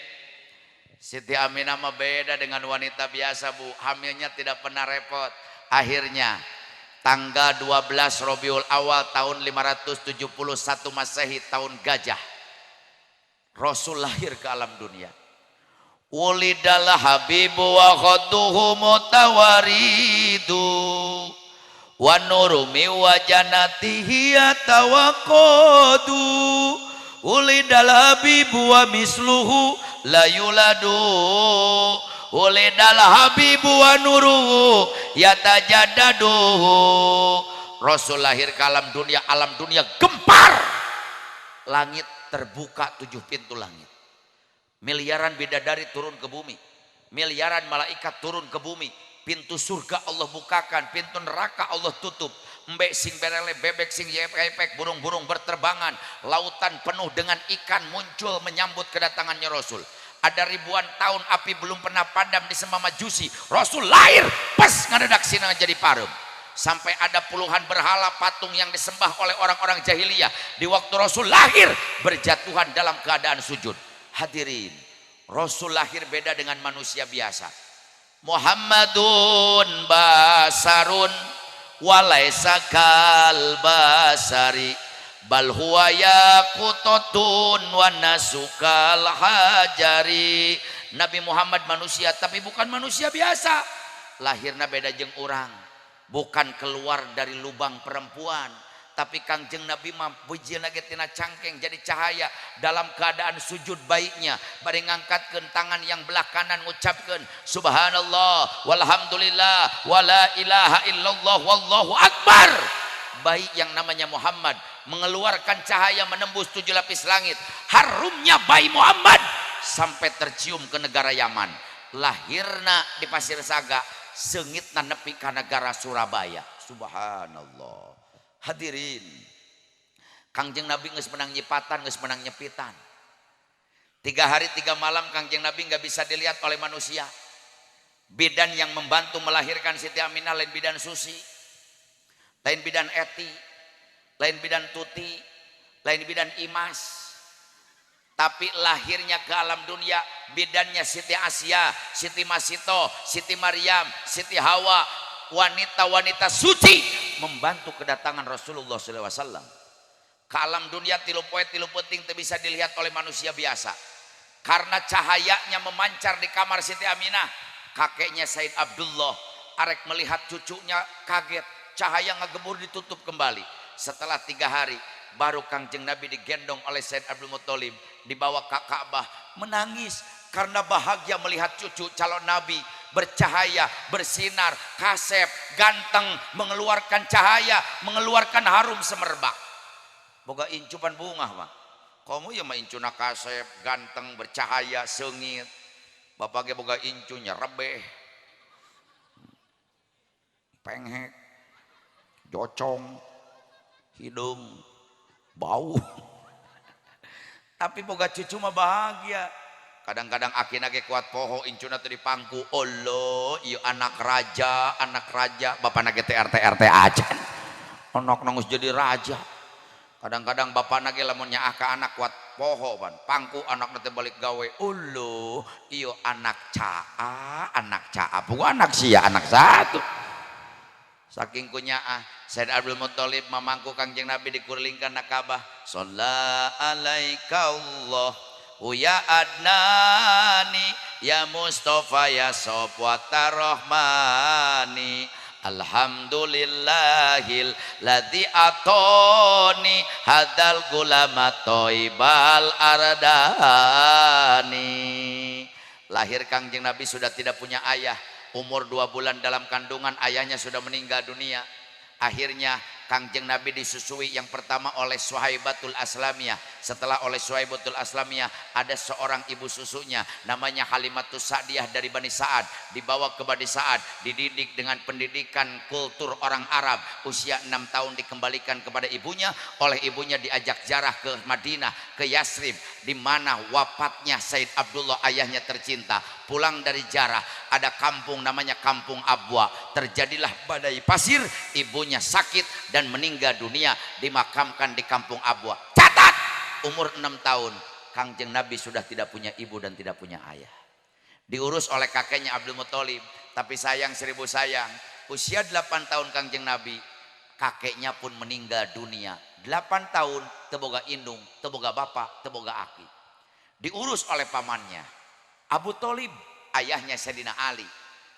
Siti Aminah mah beda dengan wanita biasa bu, hamilnya tidak pernah repot. Akhirnya tanggal 12 Rabiul Awal tahun 571 Masehi, tahun gajah, Rasul lahir ke alam dunia. Ulidal habibu wa khaduhu mutawaridu wa nurumi wa janatihi atawaqadu. Ulidal habibu wa misluhu la yuladu, ulidal habibu wa nuruhu yatajadadu. Rasul lahir ke alam dunia gempar, langit terbuka 7 pintu langit, miliaran bidadari turun ke bumi, miliaran malaikat turun ke bumi, pintu surga Allah bukakan, pintu neraka Allah tutup. Mbek sing berele, bebek sing yepek, burung-burung berterbangan, lautan penuh dengan ikan muncul menyambut kedatangannya Rasul. Ada ribuan tahun api belum pernah padam di sembah Majusi, Rasul lahir pas ngadadak sina jadi pareum. Sampai ada puluhan berhala patung yang disembah oleh orang-orang jahiliyah, di waktu Rasul lahir berjatuhan dalam keadaan sujud. Hadirin, Rasul lahir beda dengan manusia biasa. Muhammadun basarun walaisa kal basari bal huwa yaqutatun wa nasukal hajari. Nabi Muhammad manusia tapi bukan manusia biasa. Lahirna beda jeung urang, bukan keluar dari lubang perempuan, tapi Kangjeng Nabi mah beujeuna ge tina cangkeng jadi cahaya. Dalam keadaan sujud baiknya bari ngangkatkeun tangan yang belah kanan ngucapkeun subhanallah walhamdulillah wala ilaha illallah wallahu akbar. Bayi yang namanya Muhammad mengeluarkan cahaya menembus 7 lapis langit. Harumnya bayi Muhammad sampai tercium ke negara Yaman. Lahirna di Pasir Saga, seungitna nepi ka negara Surabaya. Subhanallah. Hadirin, Kangjeng Nabi geus menang nyipatan, geus menang nyepitan. 3 hari 3 malam Kangjeng Nabi nggak bisa dilihat oleh manusia. Bidan yang membantu melahirkan Siti Aminah lain bidan Susi, lain bidan Eti, lain bidan Tuti, lain bidan Imas. Tapi lahirnya ke alam dunia bidannya Siti Asia, Siti Masito, Siti Maryam, Siti Hawa, wanita-wanita suci membantu kedatangan Rasulullah SAW ke alam dunia. Tilu poe tilu penting tidak bisa dilihat oleh manusia biasa. Karena cahayanya memancar di kamar Siti Aminah, kakeknya Said Abdullah arek melihat cucunya kaget, cahaya ngegebur ditutup kembali. Setelah 3 hari baru Kangjeng Nabi digendong oleh Said Abdul Muthalib dibawa ke Ka'bah, menangis karena bahagia melihat cucu calon Nabi bercahaya, bersinar, kasep, ganteng, mengeluarkan cahaya, mengeluarkan harum semerbak. Boga incupan bunga Pak. Kamu ya mah incuna kasep, ganteng, bercahaya, sengit. Bapaknya boga incunya rebeh, penghek, jocong, hidung, bau. Tapi boga cucu mah bahagia. Kadang-kadang akhirnya ke kuat poho incuna tuh di pangku. Allah, iya anak raja, anak raja. Bapak nage TRT aja. Onok nongus jadi raja. Kadang-kadang bapak nage lamunnya aka anak kuat poho ban. Pangku anak nanti balik gawe. Allah, iya anak caa, anak caa. Bukan anak sia, anak satu. Saking kunyaah Said Abdul Muthalib mamangku Kangjeng Nabi dikurlingkan na Ka'bah. Shalla alaika Allah ya adnani ya Mustafa ya Sofwata Rahmani. Alhamdulillahil ladzi atoni hadal gulama toibal ardani. Lahir Kangjeng Nabi sudah tidak punya ayah. Umur 2 bulan dalam kandungan ayahnya sudah meninggal dunia. Akhirnya Kangjeng Nabi disusui yang pertama oleh Suhaibatul Aslamiyah. Setelah oleh Suhaibatul Aslamiyah ada seorang ibu susunya namanya Halimatus Sa'diyah dari Bani Sa'ad. Dibawa ke Bani Sa'ad, dididik dengan pendidikan kultur orang Arab. Usia 6 tahun dikembalikan kepada ibunya. Oleh ibunya diajak ziarah ke Madinah, ke Yasrib, di mana wafatnya Said Abdullah ayahnya tercinta. Pulang dari ziarah ada kampung namanya Kampung Abwa. Terjadilah badai pasir, ibunya sakit dan meninggal dunia, dimakamkan di Kampung Abwa. Catat, umur 6 tahun Kangjeng Nabi sudah tidak punya ibu dan tidak punya ayah. Diurus oleh kakeknya Abdul Muthalib, tapi sayang 1000 sayang, usia 8 tahun Kangjeng Nabi kakeknya pun meninggal dunia. 8 tahun teboga indung, teboga bapak, teboga aki. Diurus oleh pamannya Abu Thalib, ayahnya Sayyidina Ali.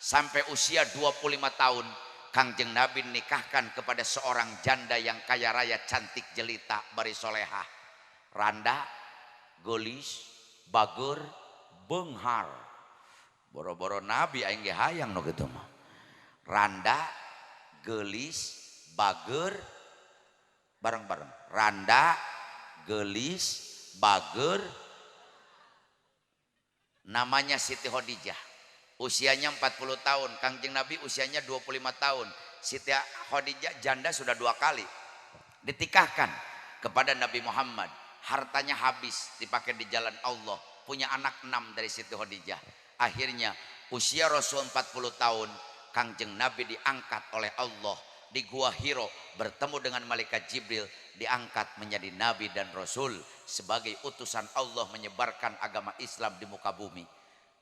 Sampai usia 25 tahun Kangjeng Nabi nikahkan kepada seorang janda yang kaya raya, cantik jelita, bari solehah. Randa, gelis, bager, benghar. Boro-boro Nabi aing ge hayang no kitu mah. Randa, gelis, bager, bareng-bareng. Randa, gelis, bager. Namanya Siti Khadijah. Usianya 40 tahun, Kangjeng Nabi usianya 25 tahun. Siti Khadijah janda sudah 2 kali ditikahkan kepada Nabi Muhammad. Hartanya habis dipakai di jalan Allah. Punya anak 6 dari Siti Khadijah. Akhirnya usia Rasul 40 tahun, Kangjeng Nabi diangkat oleh Allah di Gua Hiro, bertemu dengan malaikat Jibril, diangkat menjadi Nabi dan Rasul sebagai utusan Allah menyebarkan agama Islam di muka bumi.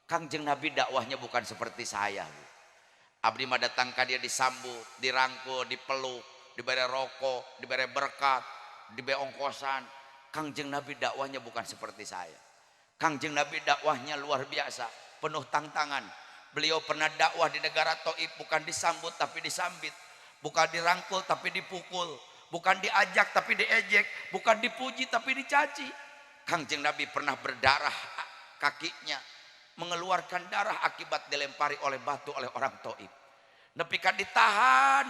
Kangjeng Nabi dakwahnya bukan seperti saya, Bu. Abdi mah datang ke dia disambut, dirangkul, dipeluk, diberi rokok, diberi berkat, diberi ongkosan. Kangjeng Nabi dakwahnya bukan seperti saya. Kangjeng Nabi dakwahnya luar biasa, penuh tantangan. Beliau pernah dakwah di negara Taif, bukan disambut tapi disambit, bukan dirangkul tapi dipukul, bukan diajak tapi diejek, bukan dipuji tapi dicaci. Kangjeng Nabi pernah berdarah kakinya, mengeluarkan darah akibat dilempari oleh batu oleh orang Taif. Nepika ditahan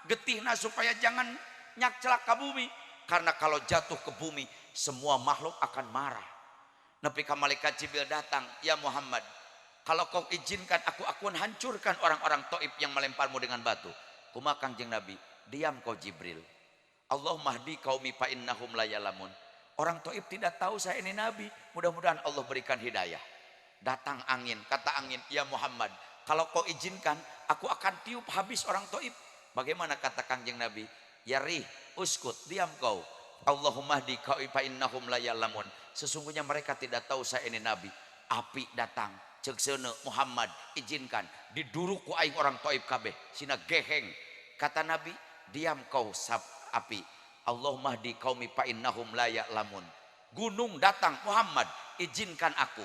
getihna supaya jangan nyak celaka bumi, karena kalau jatuh ke bumi semua makhluk akan marah. Nepika malaikat Jibril datang, ya Muhammad, kalau kau izinkan aku akan hancurkan orang-orang Taif yang melemparmu dengan batu. Kumaha Kangjeng Nabi, diam kau Jibril. Allahumma hdi qaumi fa innahum la ya'lamun. Orang Taif tidak tahu saya ini Nabi, mudah-mudahan Allah berikan hidayah. Datang angin, kata angin, ya Muhammad, kalau kau izinkan aku akan tiup habis orang Taif. Bagaimana kata Kangjeng Nabi? Ya rih, uskut, diam kau. Allahumma hdi qaumi fa innahum la ya'lamun. Sesungguhnya mereka tidak tahu saya ini Nabi. Api datang, ceuk seuneu Muhammad, izinkan diduruk ku aing orang Taif kabeh, sina geheng. Kata Nabi, diam kau sab api. Allahumma hdi qaumi fa innahum la ya'lamun. gunung datang, Muhammad izinkan aku.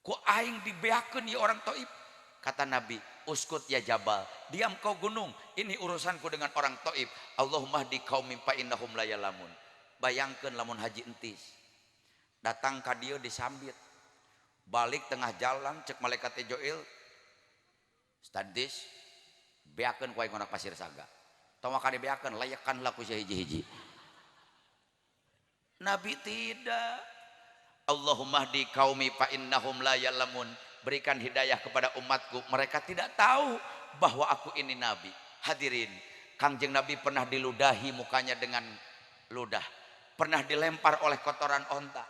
Ku aing dibeakeun ieu orang Taif. Kata Nabi, uskut ya Jabal, diam kau gunung, ini urusanku dengan orang Taif. Allahumma hdi qaumim fa innahum la ya'lamun. Bayangkeun lamun haji entis datang ka dieu disambit, balik tengah jalan cek malaikat Joil, stadis beakeun ku aing anak pasir saga. Tong ka dibeakeun layakanlah ku hiji-hiji. Nabi tidak. Allahumma hdi qaumi fa innahum la ya'lamun. Berikan hidayah kepada umatku, mereka tidak tahu bahwa aku ini nabi. Hadirin, Kangjeng Nabi pernah diludahi mukanya dengan ludah, pernah dilempar oleh kotoran onta.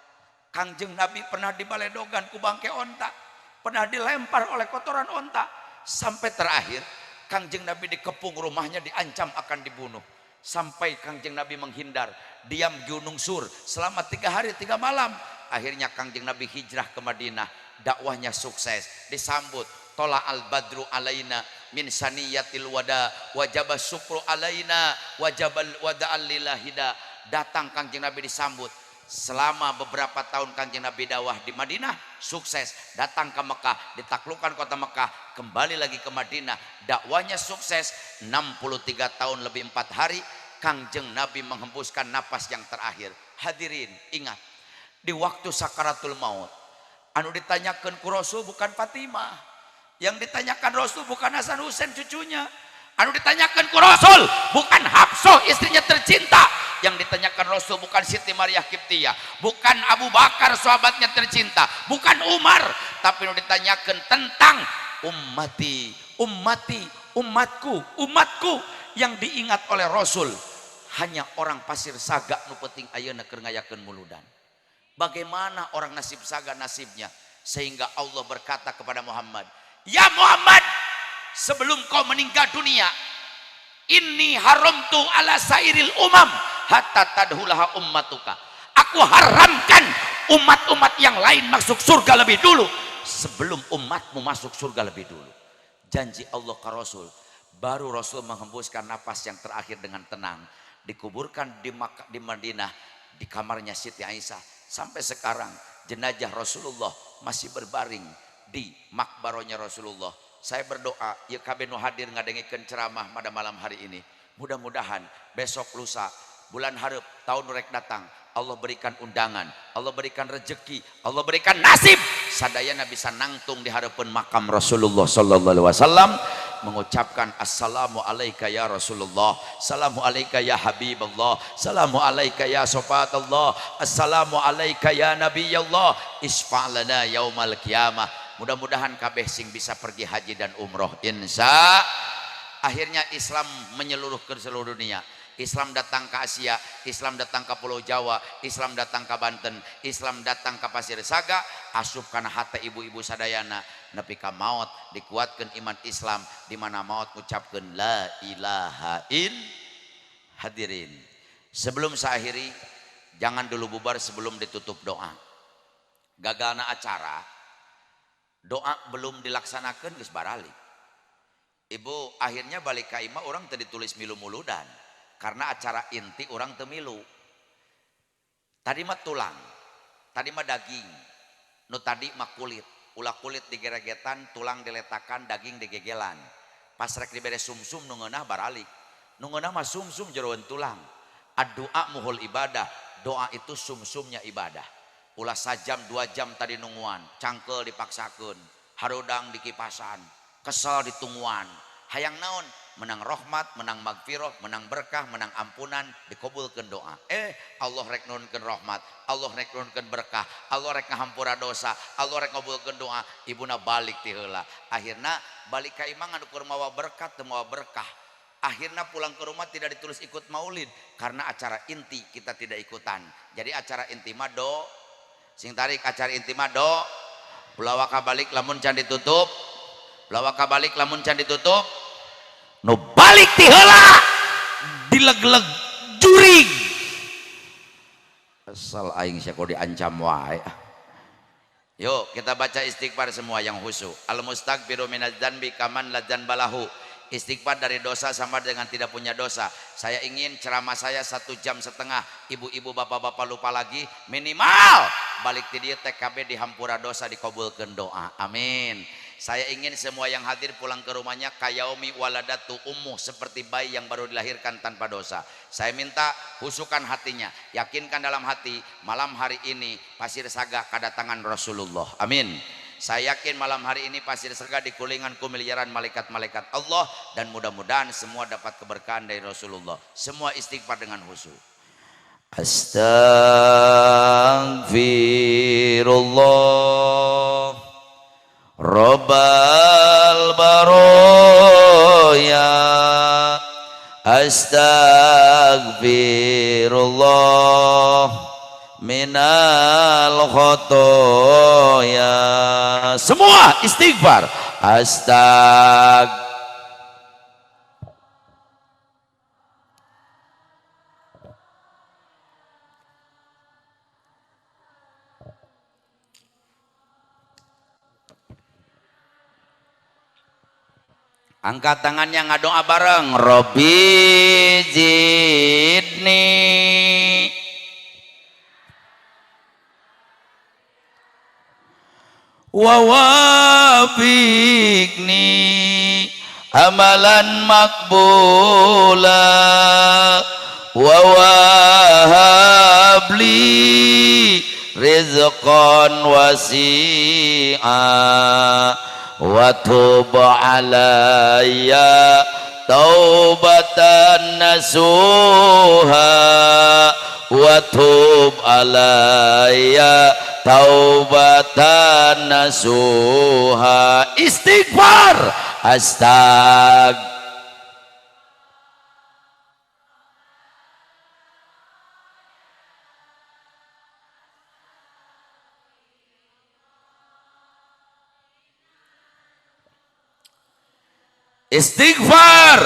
Kangjeng Nabi pernah dibaledogan ku bangke onta, pernah dilempar oleh kotoran onta. Sampai terakhir Kangjeng Nabi dikepung rumahnya, diancam akan dibunuh. Sampai Kangjeng Nabi menghindar, diam di Gunung Sur selama 3 hari 3 malam. Akhirnya Kangjeng Nabi hijrah ke Madinah, dakwahnya sukses, disambut. Tola al badru alaina min saniyatil wada, wajaba syukru alaina, wajabal wada'al lilahida. Datang Kangjeng Nabi disambut. Selama beberapa tahun Kangjeng Nabi dakwah di Madinah, sukses. Datang ke Mekah, ditaklukkan kota Mekah, kembali lagi ke Madinah, dakwahnya sukses. 63 tahun lebih 4 hari Kangjeng Nabi menghembuskan napas yang terakhir. Hadirin, ingat, di waktu sakaratul maut, anu ditanyakan ku Rasul bukan Fatimah, yang ditanyakan Rasul bukan Hasan Husain cucunya, anu ditanyakan ku Rasul bukan Hafsah istrinya tercinta, yang ditanyakan Rasul bukan Siti Maria Kiptiyah, bukan Abu Bakar sahabatnya tercinta, bukan Umar, tapi anu ditanyakan tentang ummati, ummati, umatku, umatku. Yang diingat oleh Rasul hanya orang pasir saga nu penting ayeuna keur ngayakeun muludan. Bagaimana orang nasib saga nasibnya, sehingga Allah berkata kepada Muhammad, ya Muhammad, sebelum kau meninggal dunia, inni haramtu ala sairil umam hatta tadhulaha ummatuka. Aku haramkan umat-umat yang lain masuk surga lebih dulu sebelum umatmu masuk surga lebih dulu. Janji Allah ke Rasul. Baru Rasul menghembuskan napas yang terakhir dengan tenang, dikuburkan di Madinah, di kamarnya Siti Aisyah. Sampai sekarang jenazah Rasulullah masih berbaring di makbaronya Rasulullah. Saya berdoa, ya kabeh nu hadir ngadengikeun ceramah pada malam hari ini, mudah-mudahan besok lusa, bulan hareup, tahun rek datang, Allah berikan undangan, Allah berikan rezeki, Allah berikan nasib, sadayana bisa nangtung di harapan makam Rasulullah sallallahu alaihi wasallam, mengucapkan assalamu alayka ya Rasulullah, assalamu alayka ya Habibullah, assalamu alayka ya Safatullah, assalamu alayka ya Nabiyullah, isfa'lana yaumal qiyamah. Mudah-mudahan kabeh sing bisa pergi haji dan umroh insya. Akhirnya Islam menyeluruh ke seluruh dunia. Islam datang ke Asia, Islam datang ke Pulau Jawa, Islam datang ke Banten, Islam datang ke Pasir Saga, asup kana hati ibu-ibu sadayana nepi ka maut dikuatkan iman Islam, di mana maut mengucapkan la ilaha in. Hadirin, sebelum saya akhiri, jangan dulu bubar sebelum ditutup doa. Gagalna acara, doa belum dilaksanakan geus baralik. Ibu akhirnya balik ka imah, orang tadi tulis milu muludan karena acara inti orang temilu. Tadi mah tulang, tadi mah daging, nu tadi mah kulit, ulah kulit digeregetan, tulang diletakan, daging digegelan. Pas rek dibere sumsum nu ngeunah baralik, nu ngeunah mah sumsum jeroan tulang. Ad-doa muhul ibadah, doa itu sumsumnya ibadah. Ulah sajam 2 jam tadi nungguan, cangkel dipaksakeun, harudang di kipasan, kesel ditungguan, hayang naon, menang rahmat, menang magfirah, menang berkah, menang ampunan, dikabulkeun doa. Allah rek nurunkeun rahmat, Allah rek nurunkeun berkah, Allah rek ngahampura dosa, Allah rek ngabulkeun doa, ibuna balik ti heula. Akhirna balik ka imah anu keur mawa berkat teu mawa berkah. Akhirnya pulang ke rumah tidak ditulis ikut maulid karena acara inti kita tidak ikutan. Jadi acara inti mah do, sing tarik acara inti mah do, pelawaka balik lamun can ditutup, pelawaka balik lamun can ditutup. No balik ti heula dileg-leg jurig. Asal aing sia kok diancam wae. Yuk kita baca istighfar semua yang khusyuk. Al mustaghfiru minadz dzanbi kaman la dzanbalahu. Istighfar dari dosa sama dengan tidak punya dosa. Saya ingin ceramah saya 1,5 jam, ibu-ibu bapak-bapak lupa lagi, minimal balik ti dieu TKB di hampura dosa dikabulkeun doa. Amin. Saya ingin semua yang hadir pulang ke rumahnya kayaumi waladatu ummuh, seperti bayi yang baru dilahirkan tanpa dosa. Saya minta husukan hatinya, yakinkan dalam hati malam hari ini Pasir Saga kedatangan Rasulullah. Amin. Saya yakin malam hari ini Pasir Saga dikulingan ku miliaran malaikat-malaikat Allah, dan mudah-mudahan semua dapat keberkahan dari Rasulullah. Semua istighfar dengan khusyuk. Astaghfirullah Rabbal baroya, astaghfirullah minal khotoya. Semua istighfar. Angkat tangannya, ngadoa bareng. Robbi zidni wa wafiqni amalan makbula wa wahabli rizqan wasi'a wa tub alayya taubatan nasuha wa tub alayya taubatan nasuha. Istighfar. Istighfar.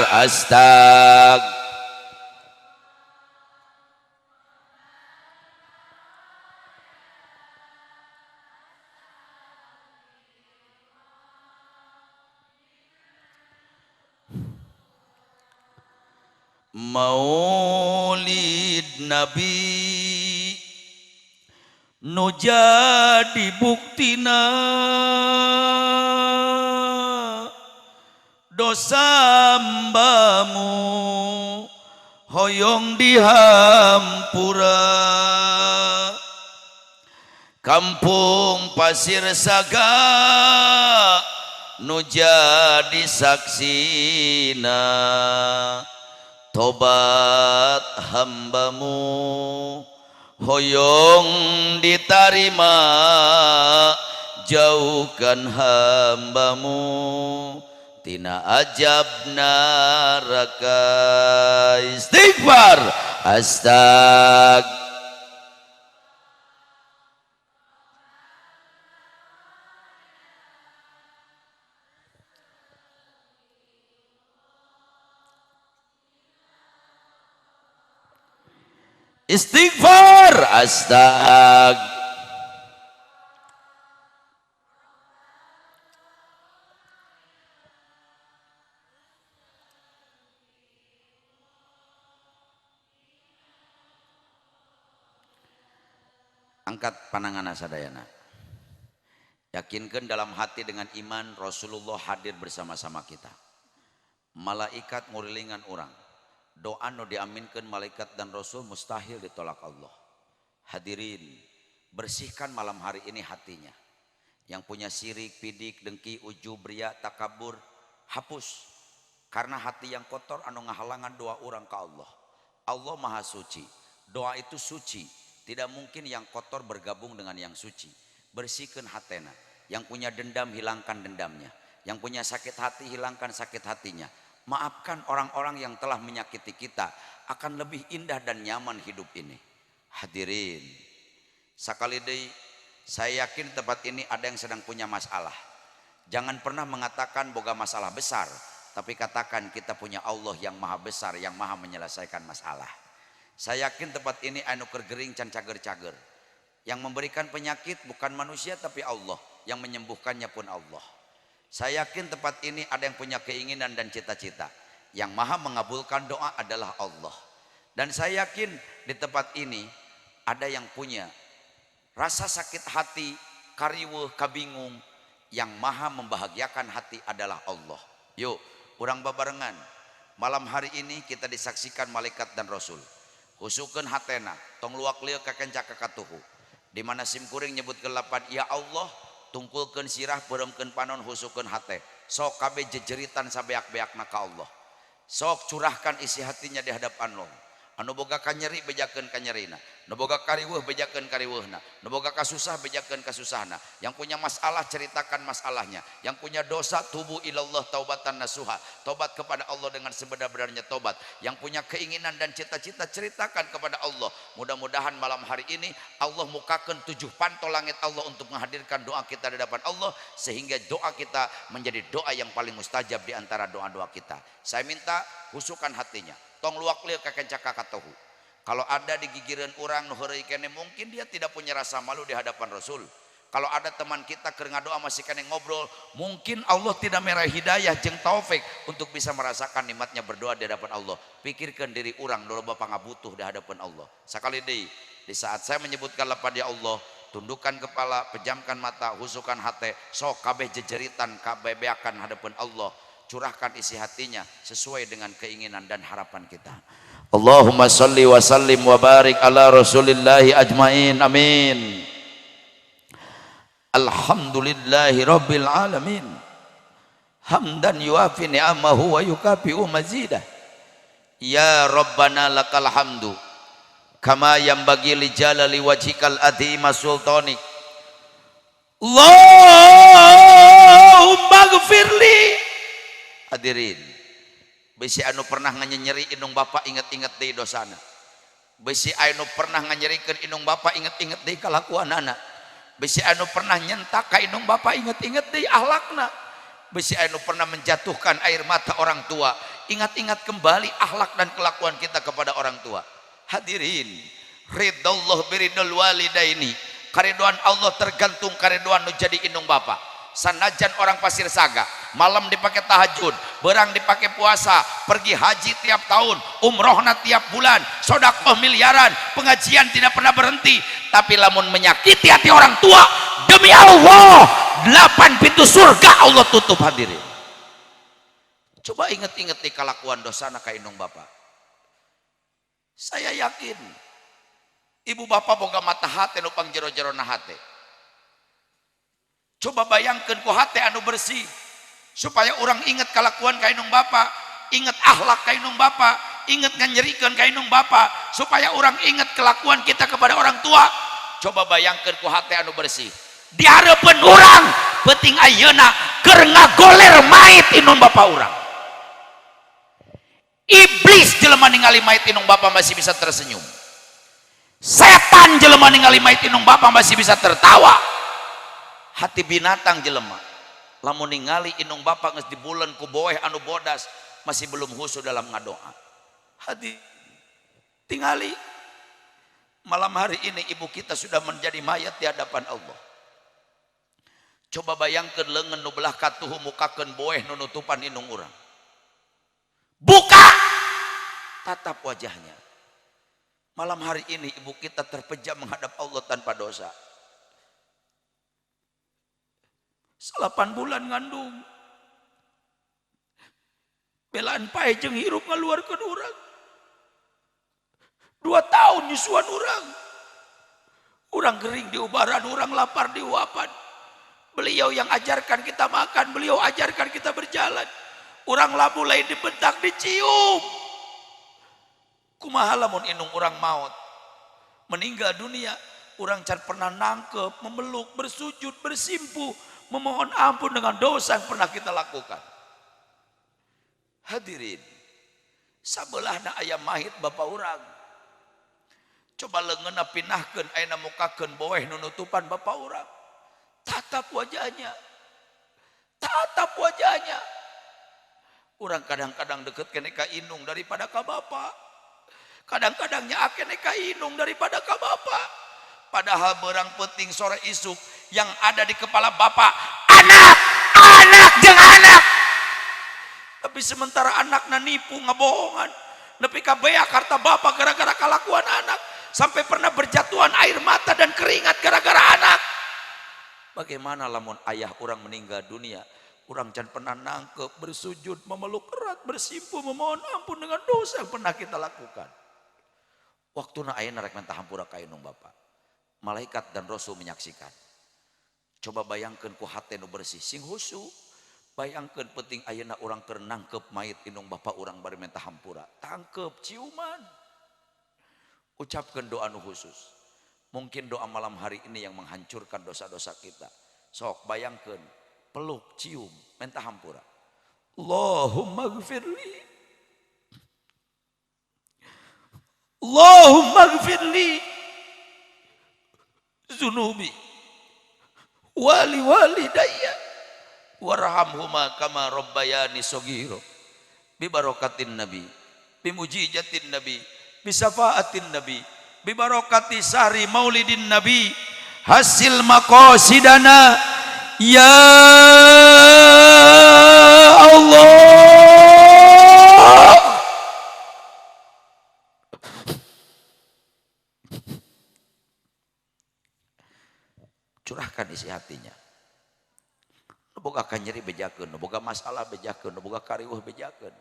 Maulid Nabi nu jadi buktina dosa mbamu hoyong dihampura. Kampung Pasir Saga nu jadi saksina tobat hambamu hoyong ditarima, jauhkan hambamu tina ajab neraka. Istighfar. Istighfar. Angkat pandangan sadayana. Yakinkan dalam hati dengan iman Rasulullah hadir bersama-sama kita. Malaikat ngurilingan orang. Doa nu diaminkan malaikat dan Rasul mustahil ditolak Allah. Hadirin, bersihkan malam hari ini hatinya. Yang punya sirik, pidik, dengki, ujub, ria, takabur, hapus. Karena hati yang kotor anu ngahalangan doa orang ke Allah. Allah maha suci. Doa itu suci. Tidak mungkin yang kotor bergabung dengan yang suci. Bersihkan hatena. Yang punya dendam, hilangkan dendamnya. Yang punya sakit hati, hilangkan sakit hatinya. Maafkan orang-orang yang telah menyakiti kita. Akan lebih indah dan nyaman hidup ini. Hadirin, sekali deui saya yakin tempat ini ada yang sedang punya masalah. Jangan pernah mengatakan boga masalah besar, tapi katakan kita punya Allah yang maha besar, yang maha menyelesaikan masalah. Saya yakin tempat ini anu kergering can cager-cager. Yang memberikan penyakit bukan manusia tapi Allah, yang menyembuhkannya pun Allah. Saya yakin tempat ini ada yang punya keinginan dan cita-cita. Yang maha mengabulkan doa adalah Allah. Dan saya yakin di tempat ini ada yang punya rasa sakit hati, kariweuh, kabingung. Yang maha membahagiakan hati adalah Allah. Yuk, urang babarengan. Malam hari ini kita disaksikan malaikat dan rasul. Husukeun hatena, tong luak lieu ka kencak kakatuhu. Di mana simkuring nyebut kelapan, ya Allah, tungkulkeun sirah, beuremkeun panon, husukeun hate. Sok kabeh jejeritan sabeak-beakna ka Allah. Sok curahkan isi hatinya di hadapan Allah. Anu boga kanyeri bejakeun kanyerina, nu boga kariweuh bejakeun kariweuhna, nu boga kasusah bejakeun kasusahna. Yang punya masalah ceritakan masalahnya. Yang punya dosa tubu ilallah taubatan nasuha, tobat kepada Allah dengan sebenar-benarnya tobat. Yang punya keinginan dan cita-cita ceritakan kepada Allah. Mudah-mudahan malam hari ini Allah mukakeun 7 pantol langit Allah untuk menghadirkan doa kita di hadapan Allah, sehingga doa kita menjadi doa yang paling mustajab di antara doa-doa kita. Saya minta husukan hatinya. Tong luak lieu ka kencak kakatuhu. Kalau ada di gigireun urang nu heureuy kene, mungkin dia tidak punya rasa malu di hadapan Rasul. Kalau ada teman kita keur ngadoa masih kene ngobrol, mungkin Allah tidak merah hidayah jeung taufik untuk bisa merasakan nikmatnya berdoa di hadapan Allah. Pikirkan diri urang nu loba pangabutuh di hadapan Allah. Sakali deui di saat saya menyebutkan lafaz ya Allah, tundukkan kepala, pejamkan mata, husukan hati, sok kabeh jejeritan kabeh beakan hadapan Allah. Curahkan isi hatinya sesuai dengan keinginan dan harapan kita. Allahumma salli wa sallim wa barik ala rasulillahi ajmain, amin. Alhamdulillahi rabbil alamin, hamdan yuafi ni'amahu wa yukafi'u mazidah. Ya Rabbana lakal hamdu kama yanbaghi li jalali wajhikal adhima sultanik. Allahumma ghfirli. Hadirin, bisi anu pernah nganyeri indung bapak inget-inget deui dosana. Bisi anu pernah nganyerikeun indung bapak inget-inget deui kalakuanana. Bisi anu pernah nyentak ka indung bapak inget-inget deui akhlakna. Bisi anu pernah menjatuhkan air mata orang tua, ingat-ingat kembali akhlak dan kelakuan kita kepada orang tua. Hadirin, ridallah biridul walidaini. Karidhoan Allah tergantung karidhoan nu jadi indung bapak. Sanajan orang Pasir Saga, malam dipakai tahajud, berang dipakai puasa, pergi haji tiap tahun, umrohna tiap bulan, sodakoh miliaran, pengajian tidak pernah berhenti. Tapi lamun menyakiti hati orang tua, demi Allah 8 pintu surga Allah tutup. Hadirin, coba inget-inget di kalakuan dosana ka indung bapak. Saya yakin ibu bapak boga mata hati nu pang jero-jero na hati. Coba bayangkan ku hati anu bersih, supaya orang ingat kelakuan ka indung bapak, ingat akhlak ka indung bapak, ingat nganyerikeun ka indung bapak, supaya orang ingat kelakuan kita kepada orang tua. Coba bayangkan ku hati anu bersih, di hareupeun urang penting ayeuna keur ngagoler mait indung bapak urang. Iblis jelema ningali mait indung bapak masih bisa tersenyum. Setan jelema ningali mait indung bapak masih bisa tertawa. Hati binatang jelema lamun ningali indung bapak geus dibuleun ku boeh anu bodas masih belum husu dalam ngadoa. Hati tingali malam hari ini ibu kita sudah menjadi mayat di hadapan Allah. Coba bayangkeun leungeun nu belah katuhu mukakeun boeh nu nutupan indung urang. Buka, tatap wajahnya. Malam hari ini ibu kita terpejam menghadap Allah tanpa dosa. 8 bulan ngandung, belaan pae jeung hirup ngaluarkeun urang. 2 tahun nyusuan urang. Urang gering diubaran, urang lapar diuapan. Beliau yang ajarkan kita makan, beliau ajarkan kita berjalan. Urang labu lain dibentak, dicium. Kumaha lamun indung urang maut, meninggal dunia, urang can pernah nangkep, memeluk, bersujud, bersimpuh, memohon ampun dengan dosa yang pernah kita lakukan. Hadirin, sabelahna aya mahit bapak urang. Coba leungeunna pinahkeun ayeuna mukakeun boeh nu nutupan bapak urang. Tatap wajahnya. Tatap wajahnya. Urang kadang-kadang deket kene ka indung daripada ka bapak. Kadang-kadang nyaake kene ka indung daripada ka bapak. Padahal berang penting sore isuk yang ada di kepala bapak anak jeung anak. Tapi sementara anakna nipu ngabohongan, nepi ka beak harta bapak gara-gara kalakuan anak, sampai pernah berjatuhan air mata dan keringat gara-gara anak. Bagaimana lamun ayah orang meninggal dunia, orang can pernah nangkep, bersujud, memeluk erat, bersimpuh, memohon ampun dengan dosa yang pernah kita lakukan. Waktuna ayeuna rek minta hampura ka inung Bapak. Malaikat dan Rasul menyaksikan. Coba bayangkan ku hate nu bersih sing husu. Bayangkan penting ayeuna orang keur nangkep mayit inung Bapak orang bari minta hampura. Tangkep ciuman. Ucapkan doa nu khusus. Mungkin doa malam hari ini yang menghancurkan dosa-dosa kita. Sok bayangkan, peluk, cium, minta hampura. Allahumma gfirli, Allahumma gfirli zunubi wali walidayya warhamhuma kama rabbayani shogiro bi barakatin nabi bi mujizatin nabi bi syafaatin nabi bi barakati sahri maulidin nabi hasil maqasidana ya Allah. Curahkan isi hatinya. Boga nyeri bejakeun, boga masalah bejakeun, boga kariweuh bejakeun.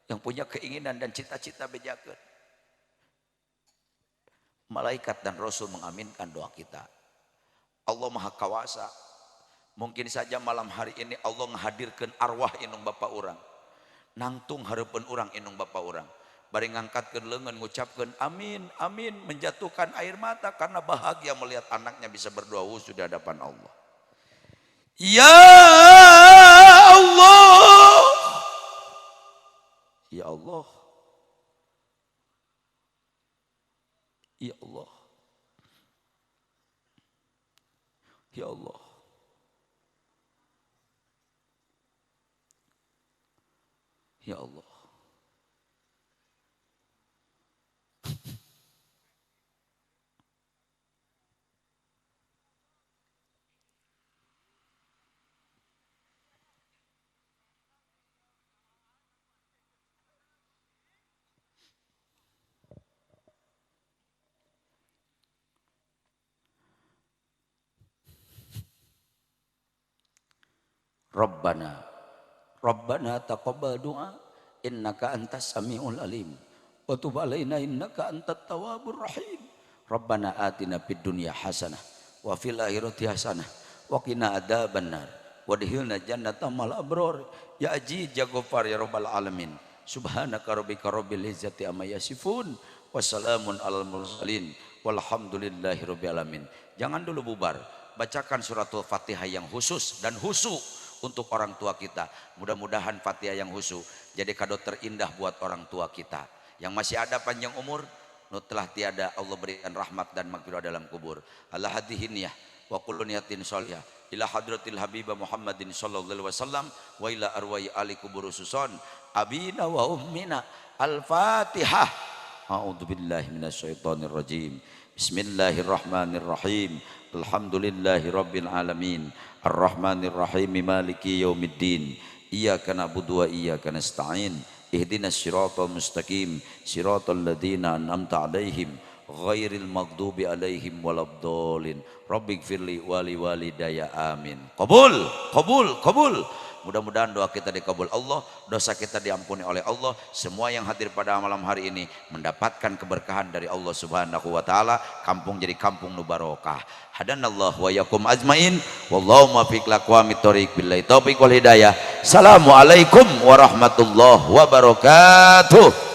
Yang punya keinginan dan cita-cita bejakeun. Malaikat dan Rasul mengaminkan doa kita. Allah Maha Kawasa. Mungkin saja malam hari ini Allah menghadirkan arwah inung Bapak orang. Nangtung hareupeun orang inung Bapak orang. Bari ngangkatkeun leungeun ngucapkeun amin, amin, menjatuhkan air mata karena bahagia melihat anaknya bisa berdoa khusyuk di hadapan Allah. Ya Allah. Ya Allah. Ya Allah, ya Allah, ya Allah. Rabbana taqabbal du'a innaka antas samiul alim wa tub alaina innaka antat tawwabur rahim. Rabbana atina fid dunya hasanah wa fil akhirati hasanah wa qina adzabannar wadkhilna jannata mal abrar ya aziz ya ghafar ya rabbal alamin. Subhanaka rabbika rabbil izzati amma yasifun wassalamun alal mursalin walhamdulillahi rabbil alamin. Jangan dulu bubar, bacakan suratul Fatihah yang khusus dan husu untuk orang tua kita. Mudah-mudahan Fatihah yang khusyuk jadi kado terindah buat orang tua kita. Yang masih ada panjang umur, nu telah tiada Allah berikan rahmat dan maghfirah dalam kubur. Allah hadihin ya wa kullu niyatin sholihah ila hadratil habibah Muhammadin sallallahu alaihi wasallam wa ila arwai ali kubur susun abina wa ummina. Al-Fatihah. A'udzubillahi minasyaitonir rajim. Bismillahirrahmanirrahim. Alhamdulillahi rabbil alamin. Ar-Rahmanir Rahim Maliki Yaumiddin. Iyyaka na'budu wa iyyaka nasta'in. Ihdinas siratal mustaqim. Siratal ladzina an'amta 'alaihim ghairil maghdubi 'alaihim waladdallin. Rabbighfirli wa li walidayya amin. Qabul, qabul, qabul. Mudah-mudahan doa kita dikabul Allah, dosa kita diampuni oleh Allah. Semua yang hadir pada malam hari ini mendapatkan keberkahan dari Allah Subhanahu wa taala. Kampung jadi kampung nu barokah. Hadanallahu wa yakum ajmain. Wallahu muwaffiq liqawamit thoriq billahi taufiq wal hidayah. Assalamualaikum warahmatullahi wabarakatuh.